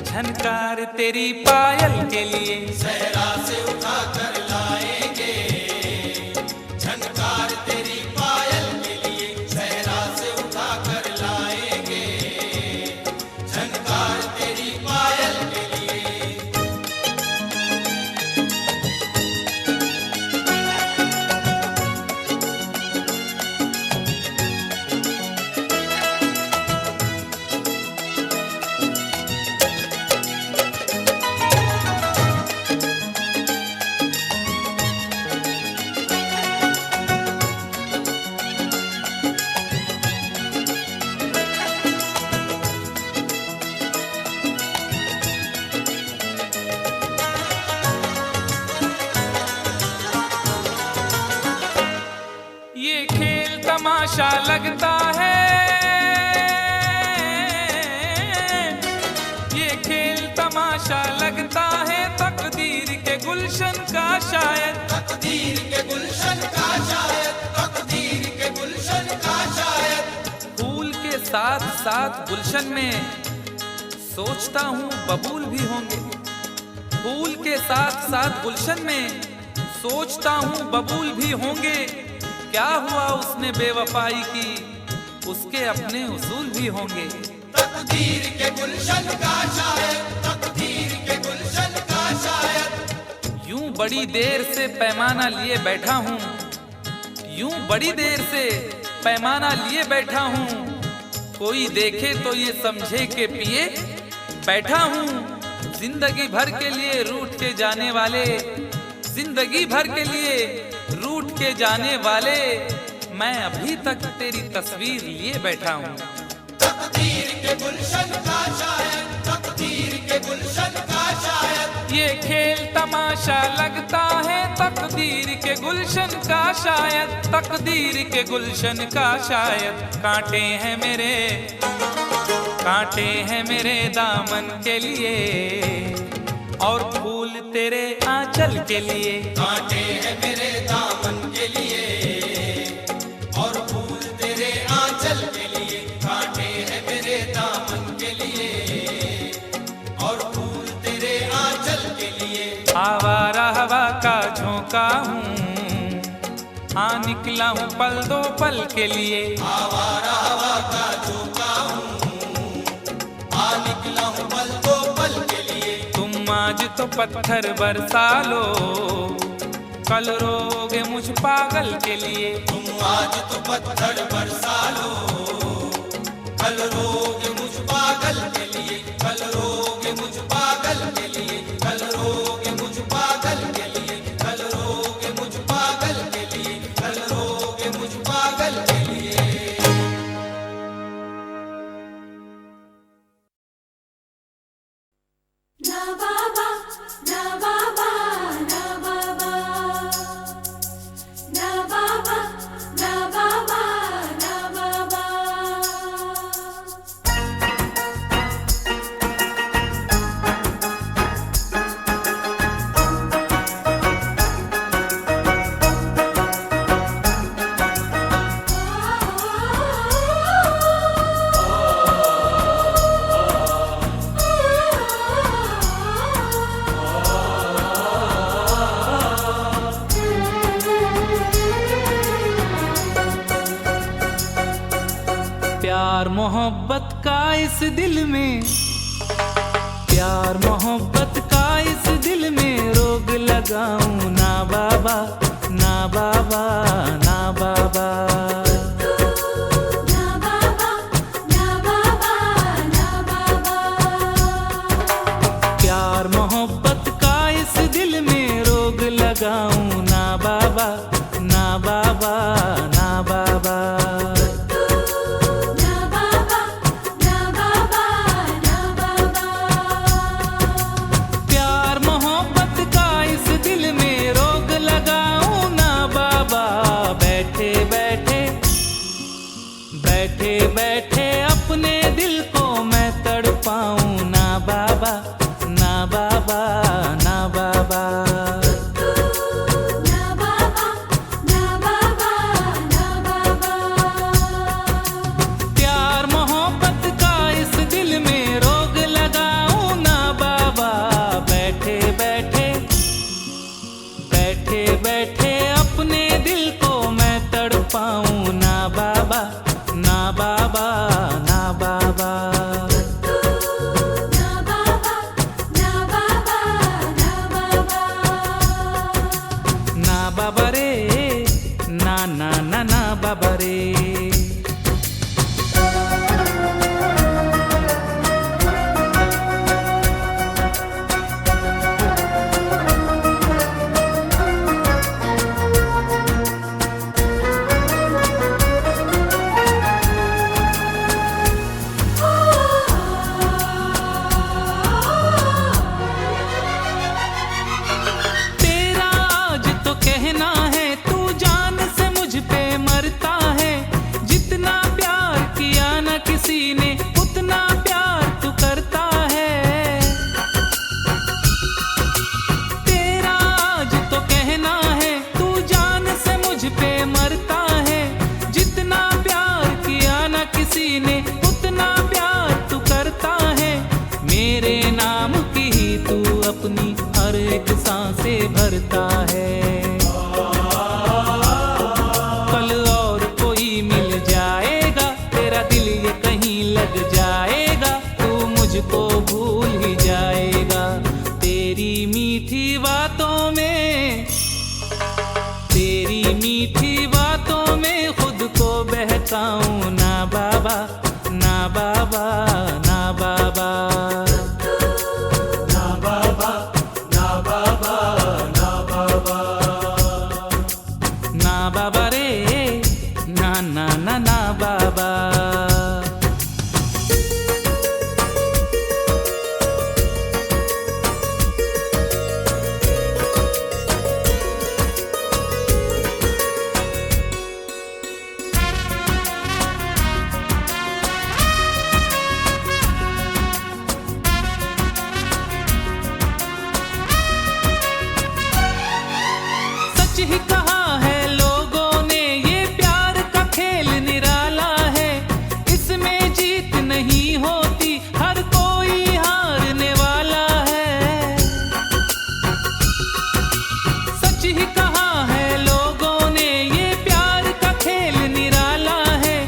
[SPEAKER 1] झनकार तेरी पायल के लिए।
[SPEAKER 2] सहरा से उठा कर लाएंगे झनकार तेरी पायल के लिए। सहरा से उठा कर लाएंगे झनकार तेरी पायल के लिए।
[SPEAKER 1] ये खेल तमाशा लगता है, ये खेल तमाशा लगता है तकदीर के गुलशन का शायद।
[SPEAKER 2] तकदीर के गुलशन का शायद, तकदीर के गुलशन का शायद।
[SPEAKER 1] फूल के साथ साथ गुलशन में सोचता हूँ बबूल भी होंगे। फूल के साथ साथ गुलशन में सोचता हूँ बबूल भी होंगे। क्या हुआ उसने बेवफाई की, उसके अपने उसूल भी होंगे।
[SPEAKER 2] तकदीर के गुलशन का शायद, तकदीर के गुलशन का शायद।
[SPEAKER 1] यूं बड़ी देर से पैमाना लिए बैठा हूँ, यूं बड़ी देर से पैमाना लिए बैठा हूँ। कोई देखे तो ये समझे के पिए बैठा हूँ। जिंदगी भर के लिए रूठ के जाने वाले, जिंदगी भर के लिए रूठ के जाने वाले, मैं अभी तक तेरी तस्वीर लिए बैठा हूँ।
[SPEAKER 2] तकदीर के गुलशन का शायद, तकदीर के गुलशन का शायद।
[SPEAKER 1] ये खेल तमाशा लगता है तकदीर के गुलशन का शायद, तकदीर के गुलशन का शायद। कांटे हैं मेरे दामन के लिए और फूल तेरे आंचल के लिए।
[SPEAKER 2] कांटे हैं मेरे दामन के लिए और फूल तेरे आंचल के लिए। कांटे हैं मेरे दामन के लिए और फूल तेरे आंचल के लिए।
[SPEAKER 1] आवारा हवा का झोंका हूँ, हाँ निकला हूँ पल दो पल के लिए।
[SPEAKER 2] आवारा हवा का झोंका हूँ, आ निकला हूँ पल दो पल के लिए।
[SPEAKER 1] तुम आज तो पत्थर बरसा लो, कल रोगे मुझ पागल के लिए।
[SPEAKER 2] तुम आज तो पत्थर बरसा लो, कल रोगे मुझ पागल के लिए। कल रोगे मुझ पागल के लिए। कल रोगे मुझ पागल के लिए। कल रोगे मुझ पागल के लिए। कल रोगे मुझ पागल के लिए।
[SPEAKER 3] ना बाबा, ना बाबा, ना बाबा, ना बाबा, ना बाबा, ना बाबा।
[SPEAKER 1] प्यार मोहब्बत का इस दिल में, प्यार मोहब्बत का इस दिल में रोग लगाऊं ना बाबा, ना बाबा, ना बाबा।
[SPEAKER 3] ना बाबा, ना बाबा, ना बाबा।
[SPEAKER 1] लगाऊं ना बाबा, ना बाबा, ना बाबा।
[SPEAKER 3] ना बाबा, ना बाबा, ना बाबा।
[SPEAKER 1] प्यार मोहब्बत का इस दिल में रोग लगाऊं ना बाबा। बैठे बैठे बैठे बैठे अपने दिल को मैं तड़पाऊं ना बाबा, ना बाबा, ना बाबा।
[SPEAKER 3] ना बाबा, ना बाबा, ना बाबा।
[SPEAKER 1] प्यार मोहब्बत का इस दिल में रोग लगाऊं ना बाबा। बैठे बैठे बैठे बैठे अपने दिल को मैं तड़पाऊं ना बाबा, ना बाबा, ना बाबा।
[SPEAKER 3] ना बाबा, ना बाबा, ना बाबा।
[SPEAKER 1] ना बाबा रे, ना ना ना ना बाबा रे। तेरा आज तो कहना है, तू जान से मुझ पे मरता है। जितना प्यार किया ना किसी ने, उतना प्यार तू करता है। तेरा आज तो कहना है, तू जान से मुझ पे मरता है। जितना प्यार किया ना किसी ने, उतना प्यार तू करता है। मेरे नाम की ही तू अपनी हर एक सांसें भरता है। कल और कोई मिल जाएगा, तेरा दिल ये कहीं लग जाएगा। तू मुझको भूल ही जाएगा। तेरी मीठी बातों में, तेरी मीठी बातों में खुद को बहकाऊं ना बाबा, ना बाबा, ना बाबा।
[SPEAKER 2] ना बाबा, ना बाबा, ना बाबा।
[SPEAKER 1] ना बाबा रे, ना ना ना ना बाबा। सच ही कहा है लोगों ने, ये प्यार का खेल निराला है। इसमें जीत नहीं होती, हर कोई हारने वाला है। सच ही कहा है लोगों ने, ये प्यार का खेल निराला है।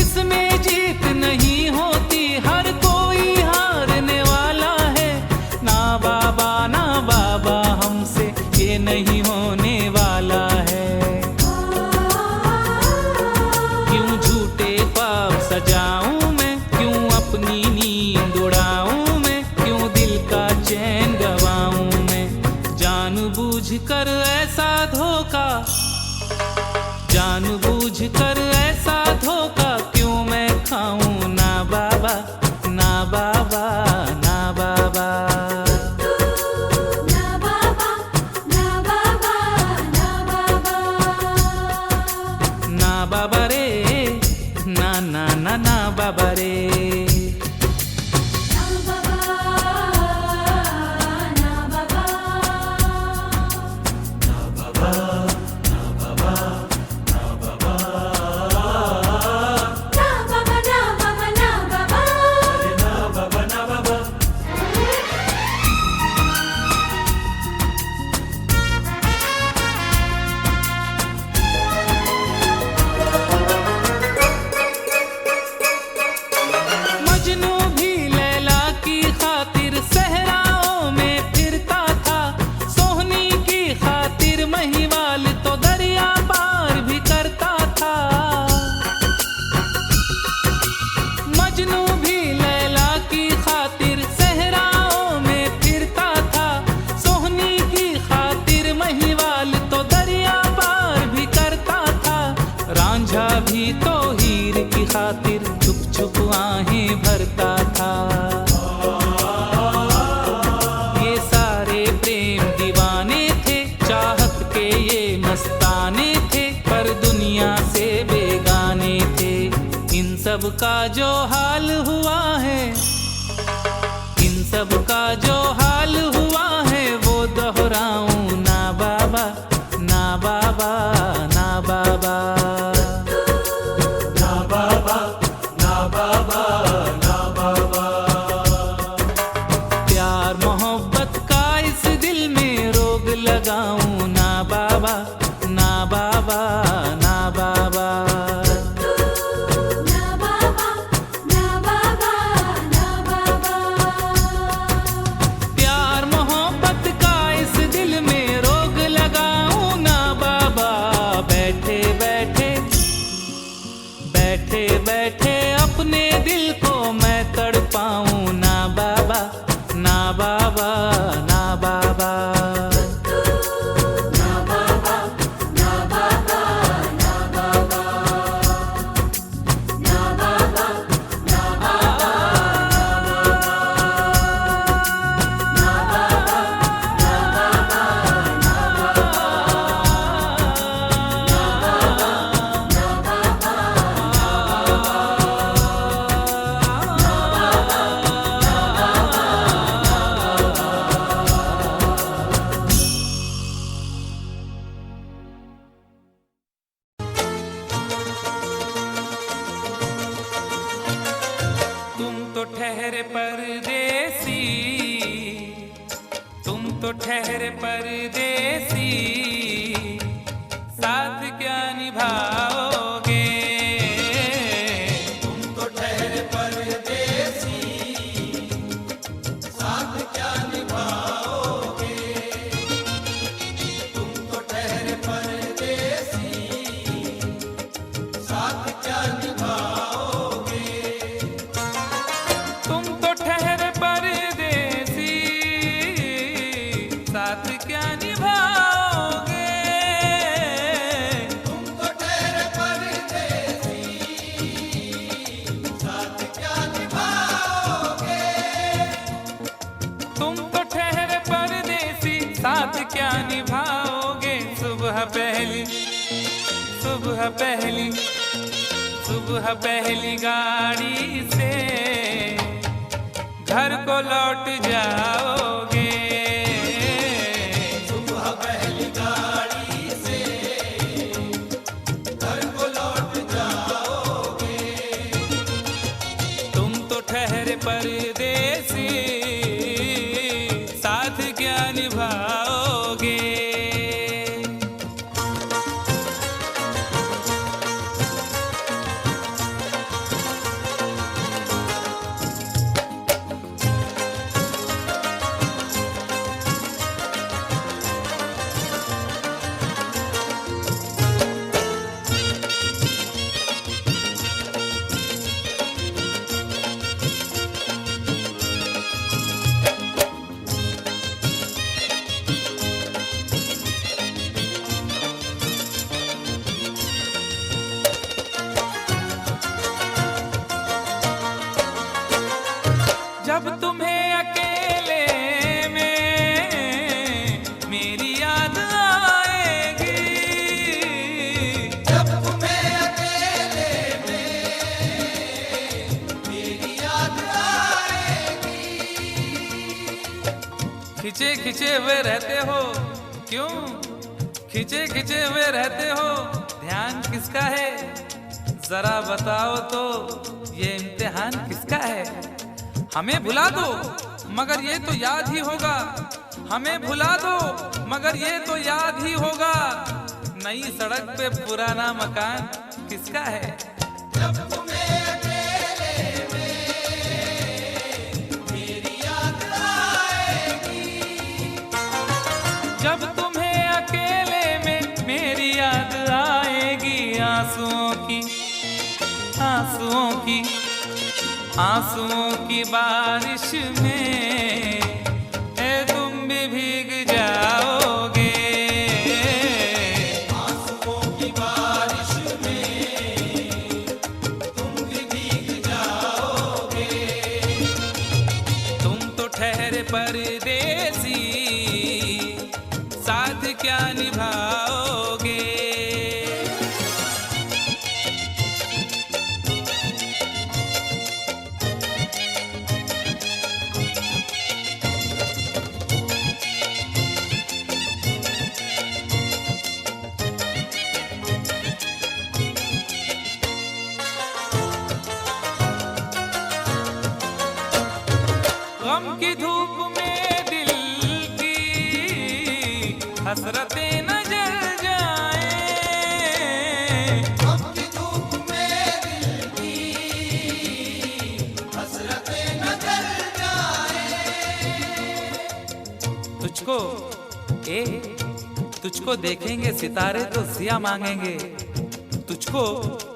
[SPEAKER 1] इसमें जीत नहीं होती, हर कोई हारने वाला है। ना बाबा, ना बाबा, हमसे ये नहीं होने वाला है। क्यों झूठे ख्वाब सजाऊं मैं, क्यों अपनी नींद उड़ाऊं मैं, क्यों दिल का चैन गवाऊं मैं। जानबूझकर ऐसा धोखा, जानबूझकर ऐसा धोखा क्यों मैं खाऊं ना बाबा, ना बाबा, ना बाबा।
[SPEAKER 3] ना बाबा, ना बाबा, ना बाबा।
[SPEAKER 1] ना बाबा रे, ना ना ना ना बाबा रे।
[SPEAKER 3] ना बाबा, ना बाबा।
[SPEAKER 2] ना बाबा, ना बाबा, ना बाबा।
[SPEAKER 1] खातिर छुप छुप आहें भरता था। ये सारे प्रेम दीवाने थे, चाहत के ये मस्ताने थे, पर दुनिया से बेगाने थे। इन सब का जो हाल हुआ है, इन सब का जो हाल हुआ है, वो दोहराऊं ना बाबा, ना बाबा, ना बाबा।
[SPEAKER 2] ना बाबा, ना बाबा, ना बाबा।
[SPEAKER 1] प्यार मोहब्बत का इस दिल में रोग लगाऊं ना बाबा, ना बाबा, ना बाबा।
[SPEAKER 3] ना बाबा, ना बाबा, ना बाबा।
[SPEAKER 1] प्यार मोहब्बत का इस दिल में रोग लगाऊं ना बाबा। बैठे बैठे बैठे बैठे अपने दिल को मैं तड़पाऊं ना बाबा, ना बाबा, ना बाबा।
[SPEAKER 3] ना बाबा, ना बाबा, ना बाबा। ना बाबा, ना बाबा, ना बाबा, ना बाबा,
[SPEAKER 1] तुम तो ठहरे परदेसी, तुम तो ठहरे परदेसी, साथ क्या निभाओगे।
[SPEAKER 2] तुम तो ठहरे परदेसी, साथ क्या निभाओगे। तुम तो ठहरे परदेसी, साथ क्या निभाओगे।
[SPEAKER 1] तुम तो ठहरे परदेसी, साथ क्या निभाओगे।
[SPEAKER 2] तुम तो ठहरे परदेसी, साथ क्या निभाओगे।
[SPEAKER 1] तुम तो ठहरे परदेसी, साथ क्या निभाओगे। सुबह पहली, सुबह पहली, सुबह पहली गाड़ी से घर को लौट जाओगे।
[SPEAKER 2] सुबह पहली गाड़ी से घर को लौट जाओगे।
[SPEAKER 1] तुम तो ठहरे परदेसी, साथ क्या निभाओगे। जब तुम्हें अकेले में मेरी याद आएगी,
[SPEAKER 2] जब तुम्हें अकेले में मेरी याद आएगी।
[SPEAKER 1] खिंचे खिंचे हुए रहते हो क्यों, खिंचे खिंचे हुए रहते हो, ध्यान किसका है जरा बताओ तो। ये इम्तिहान किसका है। हमें भुला दो मगर ये तो याद ही होगा, हमें भुला दो मगर ये तो याद ही होगा। नई सड़क पे पुराना मकान किसका है।
[SPEAKER 2] जब तुम्हें अकेले में मेरी याद आएगी।
[SPEAKER 1] जब तुम्हें अकेले में मेरी याद आएगी। आंसुओं की, आंसुओं की, आंसुओं की बारिश में तुम भी भीग जाओगे।
[SPEAKER 2] आंसुओं की बारिश में तुम
[SPEAKER 1] क्या निभाओगे। गम की धूप में दिल की हसरतें न जल जाए।
[SPEAKER 2] गम की धूप में दिल की हसरतें न जल जाए।
[SPEAKER 1] तुझको देखेंगे सितारे तो जिया मांगेंगे। तुझको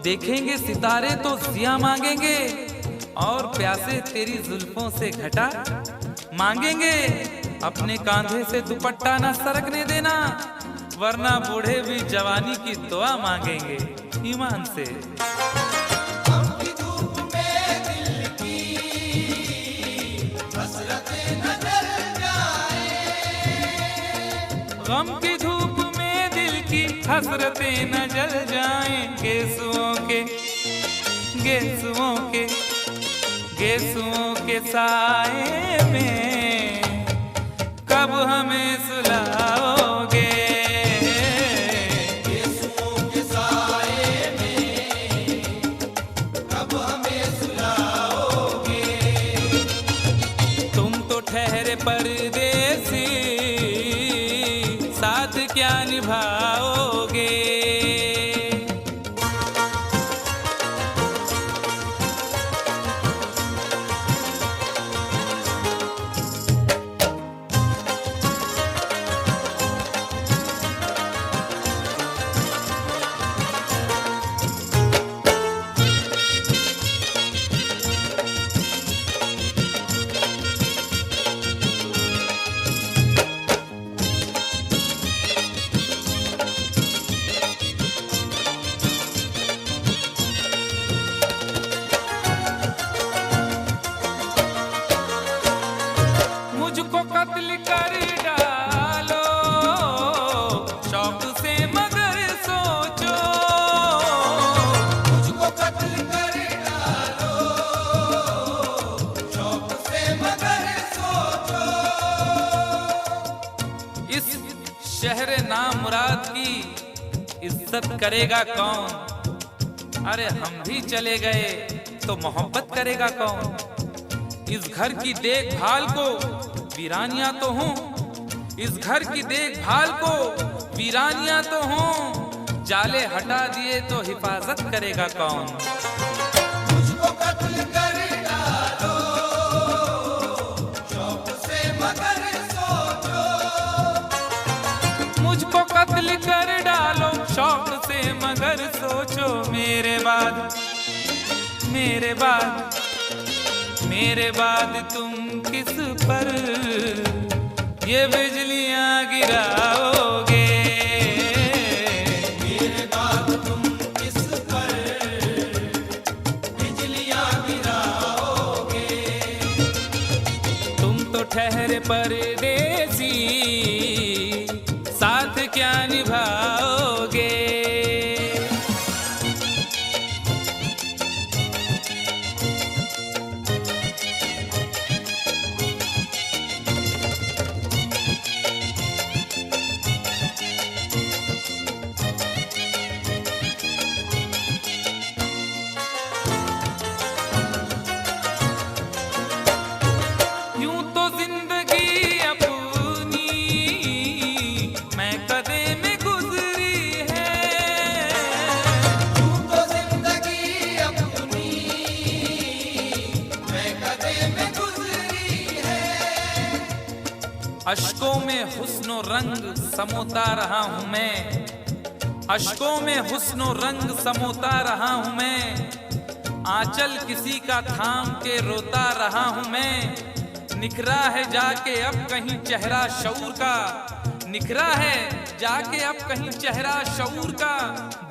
[SPEAKER 1] देखेंगे सितारे तो जिया मांगेंगे, और प्यासे तेरी जुल्फों से घटा मांगेंगे। अपने कांधे से दुपट्टा ना सरकने देना, वरना बूढ़े भी जवानी की दुआ मांगेंगे ईमान से।
[SPEAKER 2] गम की धूप में दिल की हसरतें न जल जाए।
[SPEAKER 1] गम की धूप में दिल की हसरतें न जल जाएं। गेसुओं के साए में कब हमें सुलाओगे।
[SPEAKER 2] गेसुओं के साए में कब हमें सुलाओगे।
[SPEAKER 1] तुम तो ठहरे परदेसी, साथ क्या निभाओगे। मुझको कत्ल कर डालो शौक से मगर सोचो।
[SPEAKER 2] मुझको कत्ल कर डालो शौक से मगर सोचो।
[SPEAKER 1] इस शहर नामुराद की इज्जत करेगा कौन। अरे हम भी चले गए तो मोहब्बत करेगा कौन। इस घर की देखभाल को वीरानियां तो हूँ, इस घर की देखभाल को वीरानियां तो हूँ। जाले हटा दिए तो हिफाजत करेगा कौन।
[SPEAKER 2] मुझको कत्ल कर डालो शौक से मगर सोचो।
[SPEAKER 1] मुझको कत्ल कर डालो शौक से मगर सोचो। मेरे बाद तुम किस पर ये बिजलियां गिराओगे।
[SPEAKER 2] मेरे बाद तुम किस पर बिजलियां गिराओगे।
[SPEAKER 1] तुम तो ठहरे परदेसी, साथ क्या निभाओगे। यूं तो जिंदगी अपनी मैं कदे में गुजरी है।
[SPEAKER 2] यूं तो जिंदगी अपनी मैं कदे में गुजरी है।
[SPEAKER 1] अश्कों में हुस्नो रंग समोता रहा हूं मैं। अश्कों में हुस्नो रंग समोता रहा हूं मैं। आंचल किसी का थाम के रोता रहा हूं मैं। निखरा है जाके अब कहीं चेहरा शऊर का। निखरा है जाके अब कहीं चेहरा शऊर का।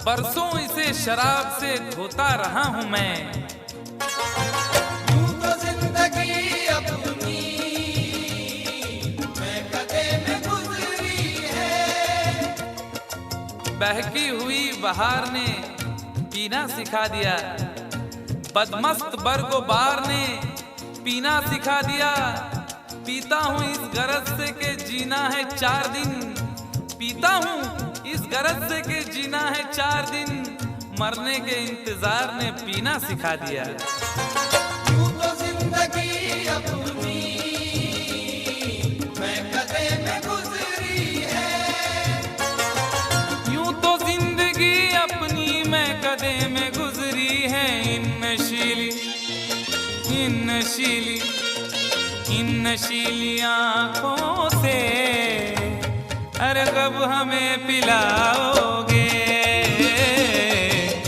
[SPEAKER 1] बरसों इसे शराब से धोता रहा हूं मैं।
[SPEAKER 2] यूं तो जिंदगी अपनी मैं कदे में गुजरी है।
[SPEAKER 1] बहकी हुई बहार ने पीना सिखा दिया, बदमस्त बरगोबार ने पीना सिखा दिया। पीता हूँ इस गरज से कि जीना है 4 दिन, पीता हूँ इस गरज से कि जीना है 4 दिन, मरने के इंतजार ने पीना सिखा दिया।
[SPEAKER 2] यूं तो जिंदगी अपनी मैं कदे में गुजरी है,
[SPEAKER 1] यूं तो जिंदगी अपनी मैं कदे में गुजरी है। इन नशीली आंखों से अरे कब हमें पिलाओगे,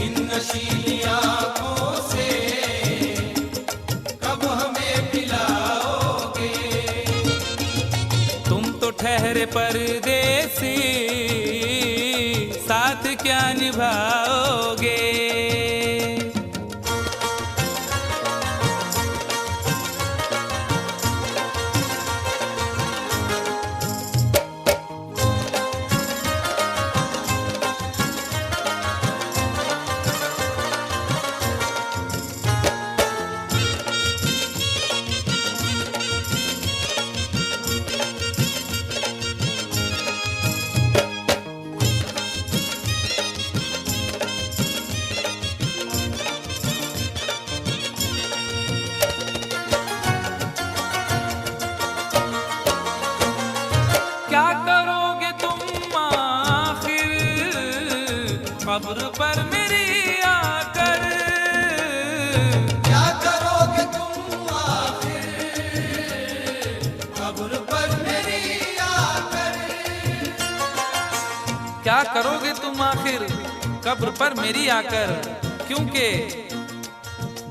[SPEAKER 2] इन नशीली आंखों से कब हमें पिलाओगे।
[SPEAKER 1] तुम तो ठहरे परदेसी, साथ क्या निभाओगे। क्या करोगे तुम आखिर कब्र पर मेरी आकर,
[SPEAKER 2] क्या करोगे तुम आखिर कब्र पर मेरी आकर।
[SPEAKER 1] क्या करोगे तुम आखिर कब्र पर मेरी आकर, क्योंकि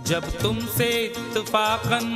[SPEAKER 1] जब तुमसे इत्तफाकन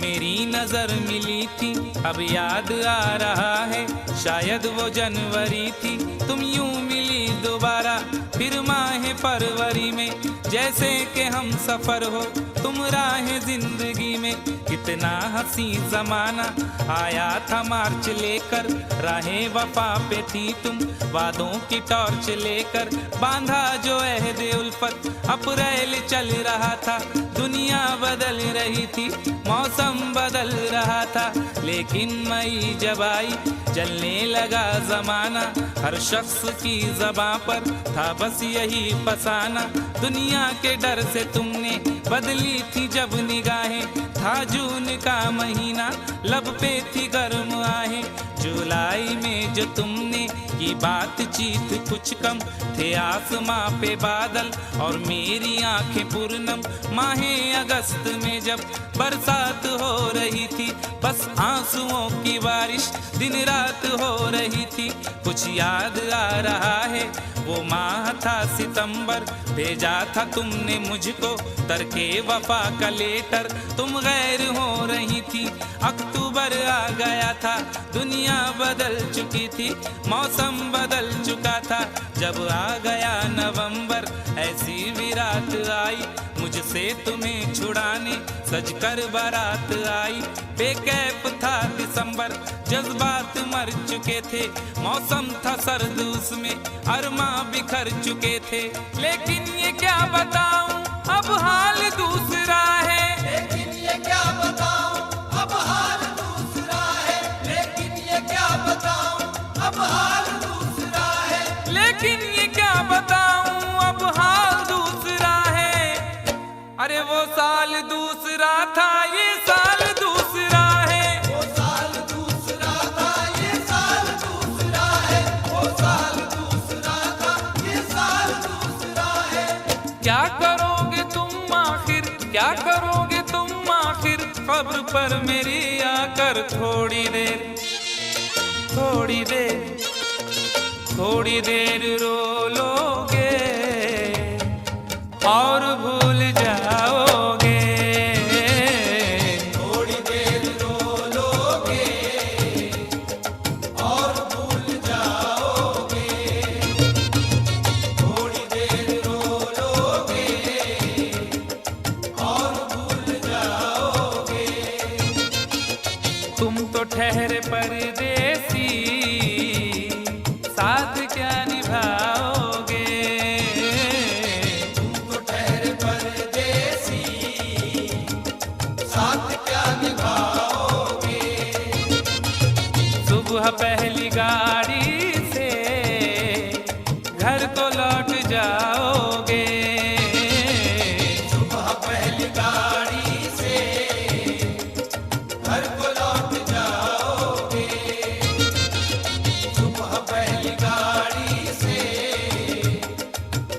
[SPEAKER 1] मेरी नजर मिली थी, अब याद आ रहा है शायद वो जनवरी थी। तुम यूं मिली दोबारा फिर माह फरवरी में, जैसे कि हम सफर हो तुम राह जिंदगी में। कितना हंसी जमाना आया था मार्च लेकर, राहें वफा पे थी तुम वादों की टॉर्च लेकर। बांधा जो अहद उल्फत अप्रैल चल रहा था, दुनिया बदल रही थी मौसम बदल रहा था, लेकिन मई जब आई चलने लगा जमाना। हर शख्स की ज़बां पर था बस यही फसाना, दुनिया के डर से तुमने बदली थी जब निगाहें। था जून का महीना लब पे थी गर्म आहें, जुलाई में जो तुमने की बातचीत कुछ कम थे आसमां पे बादल और मेरी आंखें पूर्णम। माहे अगस्त में जब बरसात हो रही थी, बस आंसुओं की बारिश दिन रात हो रही थी। कुछ याद आ रहा है वो माह था सितंबर, भेजा था तुमने मुझको तरके वफा का लेटर। तुम गैर हो रही थी, अक्टूबर आ गया था, दुनिया बदल चुकी थी, मौसम बदल चुका था। जब आ गया नवंबर ऐसी भी रात आई, मुझसे तुम्हें छुड़ाने सजकर बारात आई। बेकैफ था दिसंबर, जज्बात मर चुके थे, मौसम था सर्द उसमें अरमा बिखर चुके थे। लेकिन ये क्या बताऊं अब हाल दूसरा है,
[SPEAKER 2] लेकिन ये क्या बताऊं अब हाल दूसरा है, लेकिन ये क्या बताऊं अब हाल दूसरा है,
[SPEAKER 1] लेकिन ये क्या बताऊं अब हाल दूसरा है। अरे वो साल दूसरा था ये साल दूसरा है,
[SPEAKER 2] वो साल दूसरा था ये साल दूसरा है, वो साल दूसरा था ये साल दूसरा है।
[SPEAKER 1] क्या करोगे तुम आखिर, क्या करोगे तुम आखिर कब्र पर मेरी आकर। थोड़ी देर थोड़ी देर थोड़ी देर रो लोगे और भूल जाओगे,
[SPEAKER 2] थोड़ी देर रो लोगे और भूल जाओगे, थोड़ी देर रो लोगे और भूल जाओगे।
[SPEAKER 1] तुम तो ठहरे परदेसी,
[SPEAKER 2] साथ क्या निभाओगे।
[SPEAKER 1] सुबह पहली गाड़ी से घर को लौट जाओगे।
[SPEAKER 2] सुबह पहली गाड़ी से घर को लौट जाओगे। सुबह पहली गाड़ी से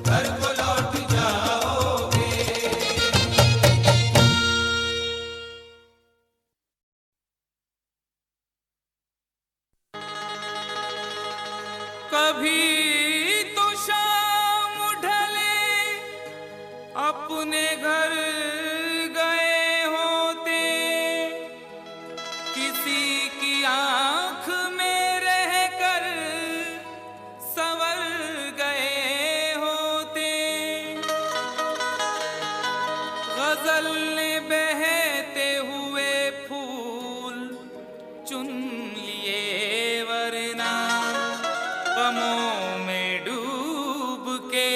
[SPEAKER 2] घर को लौट जाओगे।
[SPEAKER 1] कभी तो शाम ढले अपने घर गए होते, किसी की आंख में रहकर संवर गए होते। गजल ने बहते हुए फूल चुन लिए, वरना गमों में डूब के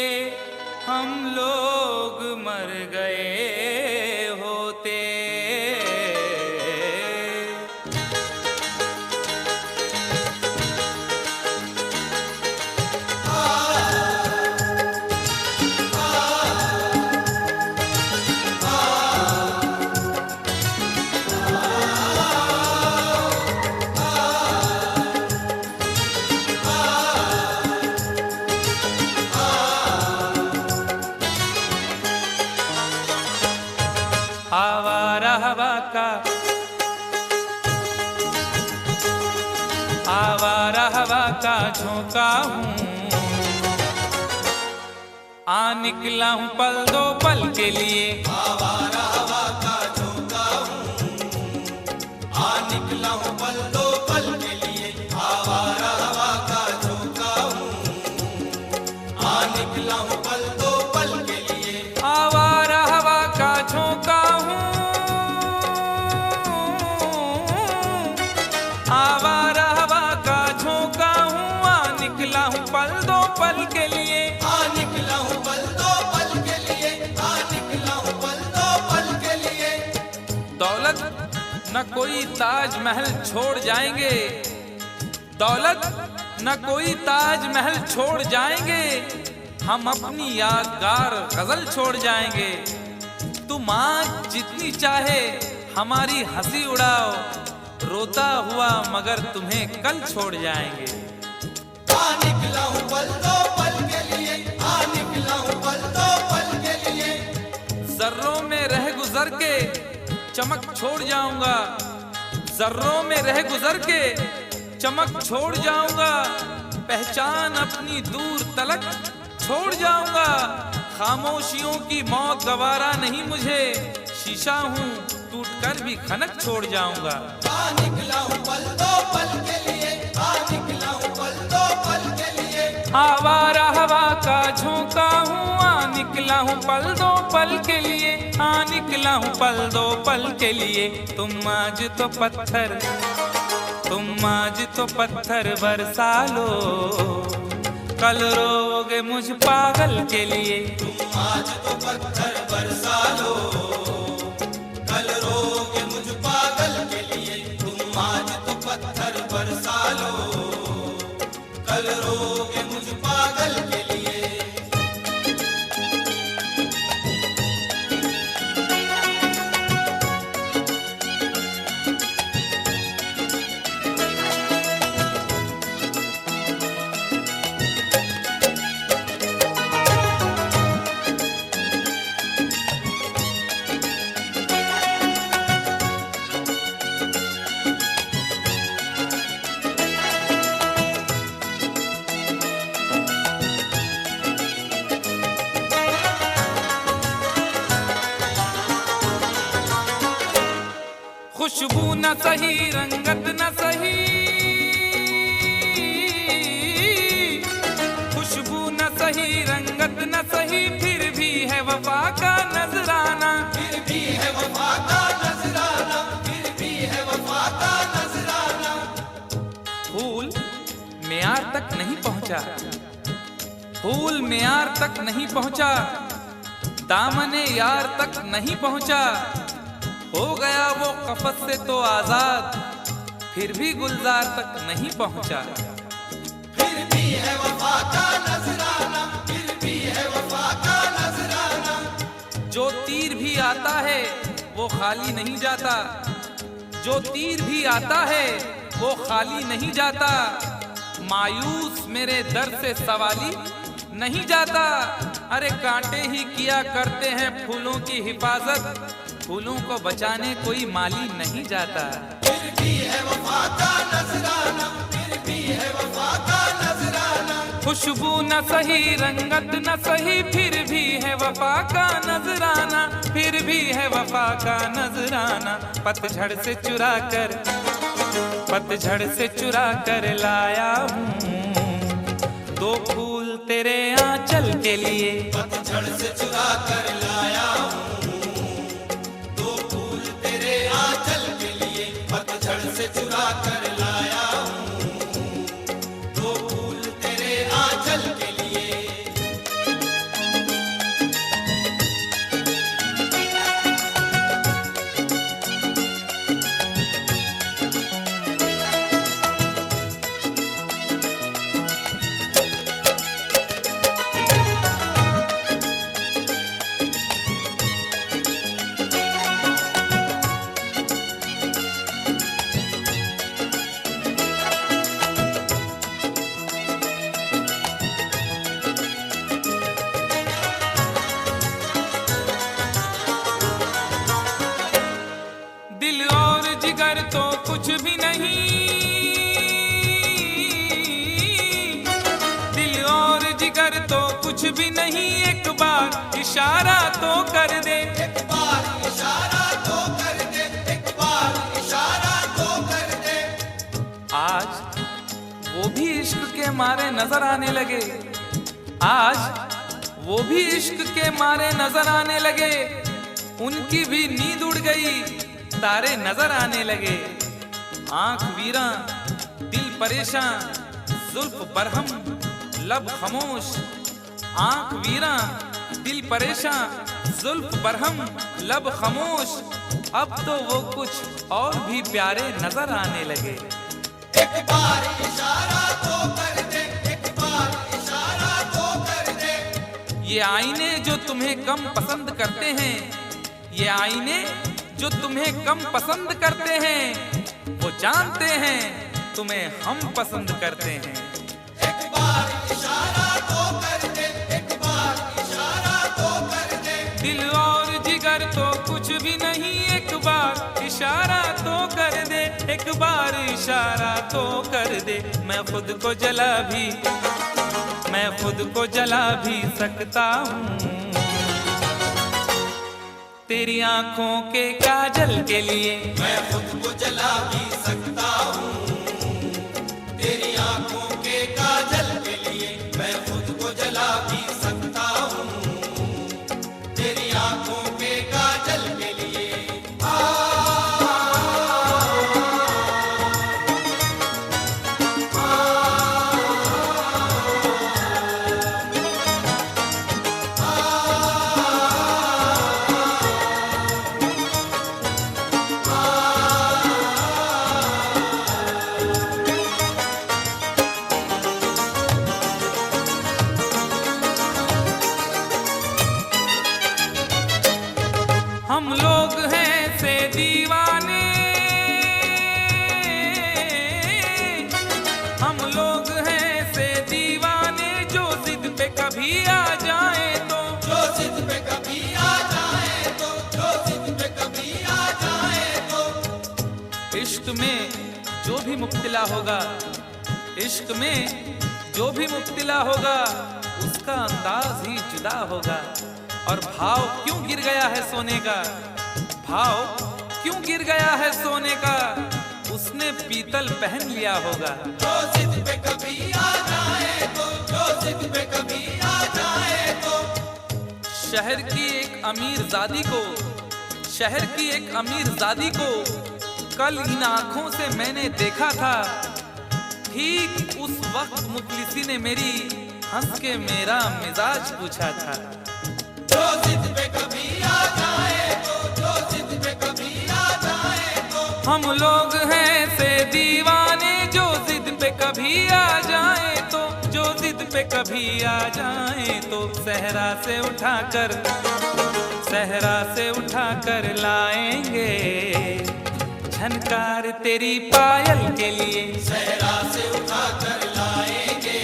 [SPEAKER 1] हम लोग मर गए होते। आवारा हवा का, आवारा हवा का झोंका हूँ, आ निकला हूँ पल दो पल के लिए।
[SPEAKER 2] आवारा हवा का झोंका हूँ, आ निकला हूँ पल दो पल के लिए। आवारा हवा का झोंका हूँ, आ निकला हूँ पल दो पल के लिए।
[SPEAKER 1] आवारा हवा का झोंका हूँ, आवारा हवा का झोंका हूँ, आ निकला हूँ पल दो पल के लिए।
[SPEAKER 2] आ निकला हूँ पल दो पल के लिए। आ निकला हूँ पल दो पल के लिए।
[SPEAKER 1] दौलत न कोई ताजमहल छोड़ जाएंगे, दौलत न कोई ताजमहल छोड़ जाएंगे, हम अपनी यादगार गजल छोड़ जाएंगे। तुम आज जितनी चाहे हमारी हंसी उड़ाओ, रोता हुआ मगर तुम्हें कल छोड़ जाएंगे।
[SPEAKER 2] आ निकला हूँ पल दो पल के लिए। आ निकला हूँ पल दो पल के लिए।
[SPEAKER 1] जर्रों में रह गुजर के चमक छोड़ जाऊंगा, जर्रों में रह गुजर के चमक छोड़ जाऊंगा, पहचान अपनी दूर तलक छोड़ जाऊंगा। खामोशियों की मौत गवारा नहीं मुझे, शीशा हूँ टूट कर भी खनक छोड़ जाऊंगा।
[SPEAKER 2] आ निकला हूँ पल दो पल के लिए। आ निकला हूँ पल दो पल के लिए।
[SPEAKER 1] आवारा हवा का झोंका हूँ, आ निकला हूँ पल दो पल के लिए। आ निकला हूँ पल दो पल के लिए। तुम आज तो पत्थर, तुम आज तो पत्थर बरसा लो, कल रोगे मुझ पागल के लिए।
[SPEAKER 2] तुम आज तो पत्थर बरसा लो, कल रोगे मुझ पागल के लिए। तुम आज तो पत्थर बरसा लो, कल रोगे मुझ पागल के लिए।
[SPEAKER 1] खुशबू न सही, रंगत न सही, खुशबू न सही, रंगत न सही, फिर भी है वफा का नजराना।
[SPEAKER 2] फिर भी है वफा का नजराना। फिर भी है वफा का नजराना।
[SPEAKER 1] फूल मेयार तक नहीं पहुंचा, फूल मेयार तक नहीं पहुंचा, दामने यार तक नहीं पहुंचा, हो गया वो कफस से तो आजाद, फिर भी गुलजार तक नहीं पहुंचा।
[SPEAKER 2] फिर भी है वफा का नजराना, फिर भी है वफा का नजराना।
[SPEAKER 1] जो तीर भी आता है वो खाली नहीं जाता, जो तीर भी आता है वो खाली नहीं जाता। मायूस मेरे दर से सवाली नहीं जाता। अरे कांटे ही किया करते हैं फूलों की हिफाजत, फूलों को बचाने कोई माली नहीं जाता।
[SPEAKER 2] फिर भी है वफा का नजराना, फिर भी है वफा का नजराना।
[SPEAKER 1] खुशबू न सही रंगत न सही, फिर भी है वफा का नजराना, फिर भी है वफा का नजराना। पतझड़ से चुरा कर, पतझड़ से चुरा कर लाया हूँ दो फूल तेरे आंचल के लिए।
[SPEAKER 2] पतझड़ से चुरा कर लाया हूँ दो फूल तेरे आंचल के लिए। पतझड़ से चुरा कर लाया हूँ दो फूल तेरे आंचल के लिए।
[SPEAKER 1] दिल और जिगर तो कुछ भी नहीं, दिल और जिगर तो कुछ भी नहीं। एक बार इशारा तो कर दे,
[SPEAKER 2] एक बार इशारा तो कर दे, एक बार इशारा तो कर दे।
[SPEAKER 1] आज वो भी इश्क के मारे नजर आने लगे, आज वो भी इश्क के मारे नजर आने लगे। उनकी भी नींद उड़ गई, तारे नजर आने लगे। आंख वीरा दिल परेशान, जुल्फ बरहम लब खामोश। आंख वीरा दिल परेशान, जुल्फ बरहम लब खामोश। अब तो वो कुछ और भी प्यारे नजर आने लगे।
[SPEAKER 2] एक बार इशारा तो कर दे, एक बार इशारा तो कर दे।
[SPEAKER 1] ये आईने जो तुम्हें कम पसंद करते हैं, ये आईने जो तुम्हें कम पसंद करते हैं, वो जानते हैं तुम्हें हम पसंद करते हैं।
[SPEAKER 2] एक बार इशारा तो कर दे, एक बार इशारा तो कर दे।
[SPEAKER 1] दिल और जिगर तो कुछ भी नहीं, एक बार इशारा तो कर दे, एक बार इशारा तो कर दे। मैं खुद को जला भी, मैं खुद को जला भी सकता हूँ तेरी आंखों के काजल के लिए।
[SPEAKER 2] मैं खुद को जला भी सकता हूँ तेरी आंखों के काजल के लिए। मैं खुद को जला भी सकता हूँ तेरी आंखों के काजल के लिए।
[SPEAKER 1] हम लोग हैं से दीवाने, हम लोग हैं से दीवाने। जो जिद पे कभी आ जाए तो,
[SPEAKER 2] जो जिद पे कभी आ जाए तो, जो जिद पे कभी आ जाए तो।
[SPEAKER 1] इश्क में जो भी मुब्तला होगा, इश्क में जो भी मुब्तला होगा, उसका अंदाज ही जुदा होगा। और भाव क्यों गिर गया है सोने का, भाव क्यों गिर गया है सोने का, उसने पीतल पहन लिया होगा।
[SPEAKER 2] जो जिद पे कभी आ जाए तो, जो जिद पे कभी आ जाए तो।
[SPEAKER 1] शहर की एक अमीर जादी को, शहर की एक अमीर जादी को कल इन आंखों से मैंने देखा था। ठीक उस वक्त मुफलिसी ने मेरी हंस के मेरा मिजाज पूछा था।
[SPEAKER 2] जो जिद पे कभी आ जाए तो, जो जिद पे कभी
[SPEAKER 1] हम लोग हैं से दीवाने, जो जिद पे कभी आ जाए तो, जो जिद पे कभी आ जाए तो सहरा से उठाकर, सहरा से उठाकर लाएंगे झनकार तेरी पायल के लिए।
[SPEAKER 2] सहरा से उठा कर लाएंगे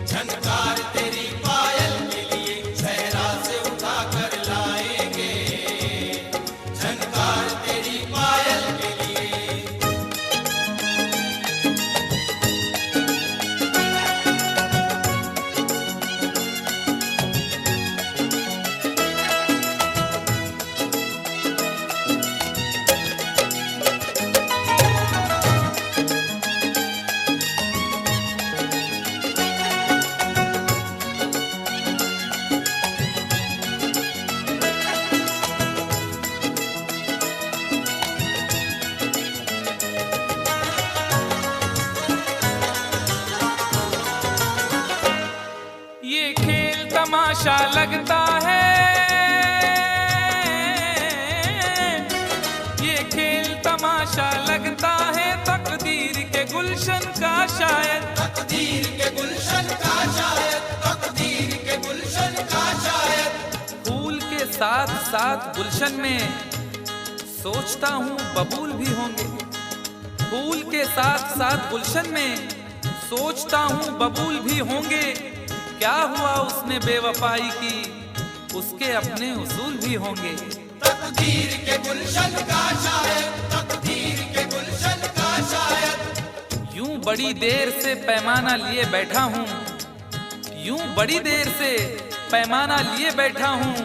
[SPEAKER 2] झनकार तेरी पायल के लिए। सहरा से उठा कर लाएंगे झनकार तेरी पायल के लिए।
[SPEAKER 1] ये खेल तमाशा लगता है, ये खेल तमाशा लगता है तकदीर के गुलशन का शायद,
[SPEAKER 2] तकदीर के गुलशन का शायद, तकदीर के गुलशन का शायद।
[SPEAKER 1] फूल के साथ साथ गुलशन में सोचता हूँ बबूल भी होंगे। फूल के साथ साथ गुलशन में सोचता हूँ बबूल भी होंगे। क्या हुआ उसने बेवफाई की, उसके अपने उसूल भी होंगे।
[SPEAKER 2] तकदीर के गुलशन का शायद, तकदीर के गुलशन का शायद।
[SPEAKER 1] यूं बड़ी देर से पैमाना लिए बैठा हूँ, यूं बड़ी देर से पैमाना लिए बैठा हूँ।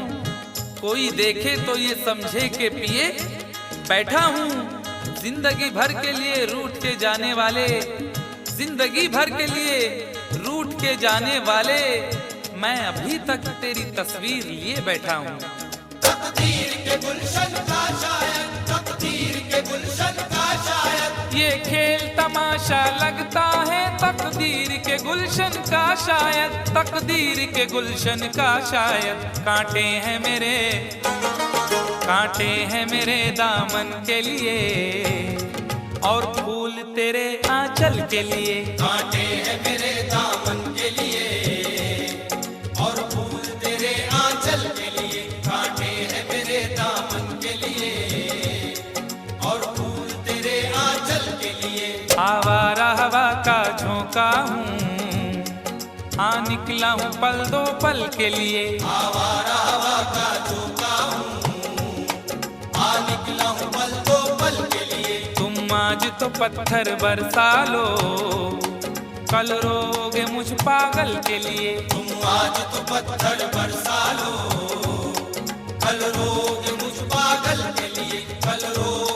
[SPEAKER 1] कोई देखे तो ये समझे कि पिए बैठा हूँ। जिंदगी भर के लिए रूठ के जाने वाले, जिंदगी भर के लिए रूठ के जाने वाले, मैं अभी तक तेरी तस्वीर लिए बैठा हूँ।
[SPEAKER 2] तकदीर के गुलशन का शायद, तकदीर के गुलशन का शायद।
[SPEAKER 1] ये खेल तमाशा लगता है तकदीर के गुलशन का शायद, तकदीर के गुलशन का शायद। कांटे हैं मेरे, कांटे हैं मेरे दामन के लिए, और फूल तेरे आंचल के लिए।
[SPEAKER 2] कांटे हैं मेरे दामन के लिए और फूल तेरे आंचल के लिए। कांटे हैं मेरे दामन के लिए और फूल तेरे आंचल के लिए।
[SPEAKER 1] आवारा हवा का झोंका हूँ, हाँ निकला हूँ पल दो पल के लिए।
[SPEAKER 2] आवारा हवा का झोंका हूँ, आ निकला हूँ पल दो पल के लिए।
[SPEAKER 1] तुम आज तो पत्थर बरसा लो, कल रोगे मुझ पागल के लिए।
[SPEAKER 2] तुम आज तो पत्थर बरसा लो, कल रोगे मुझ पागल के लिए। कल रोगे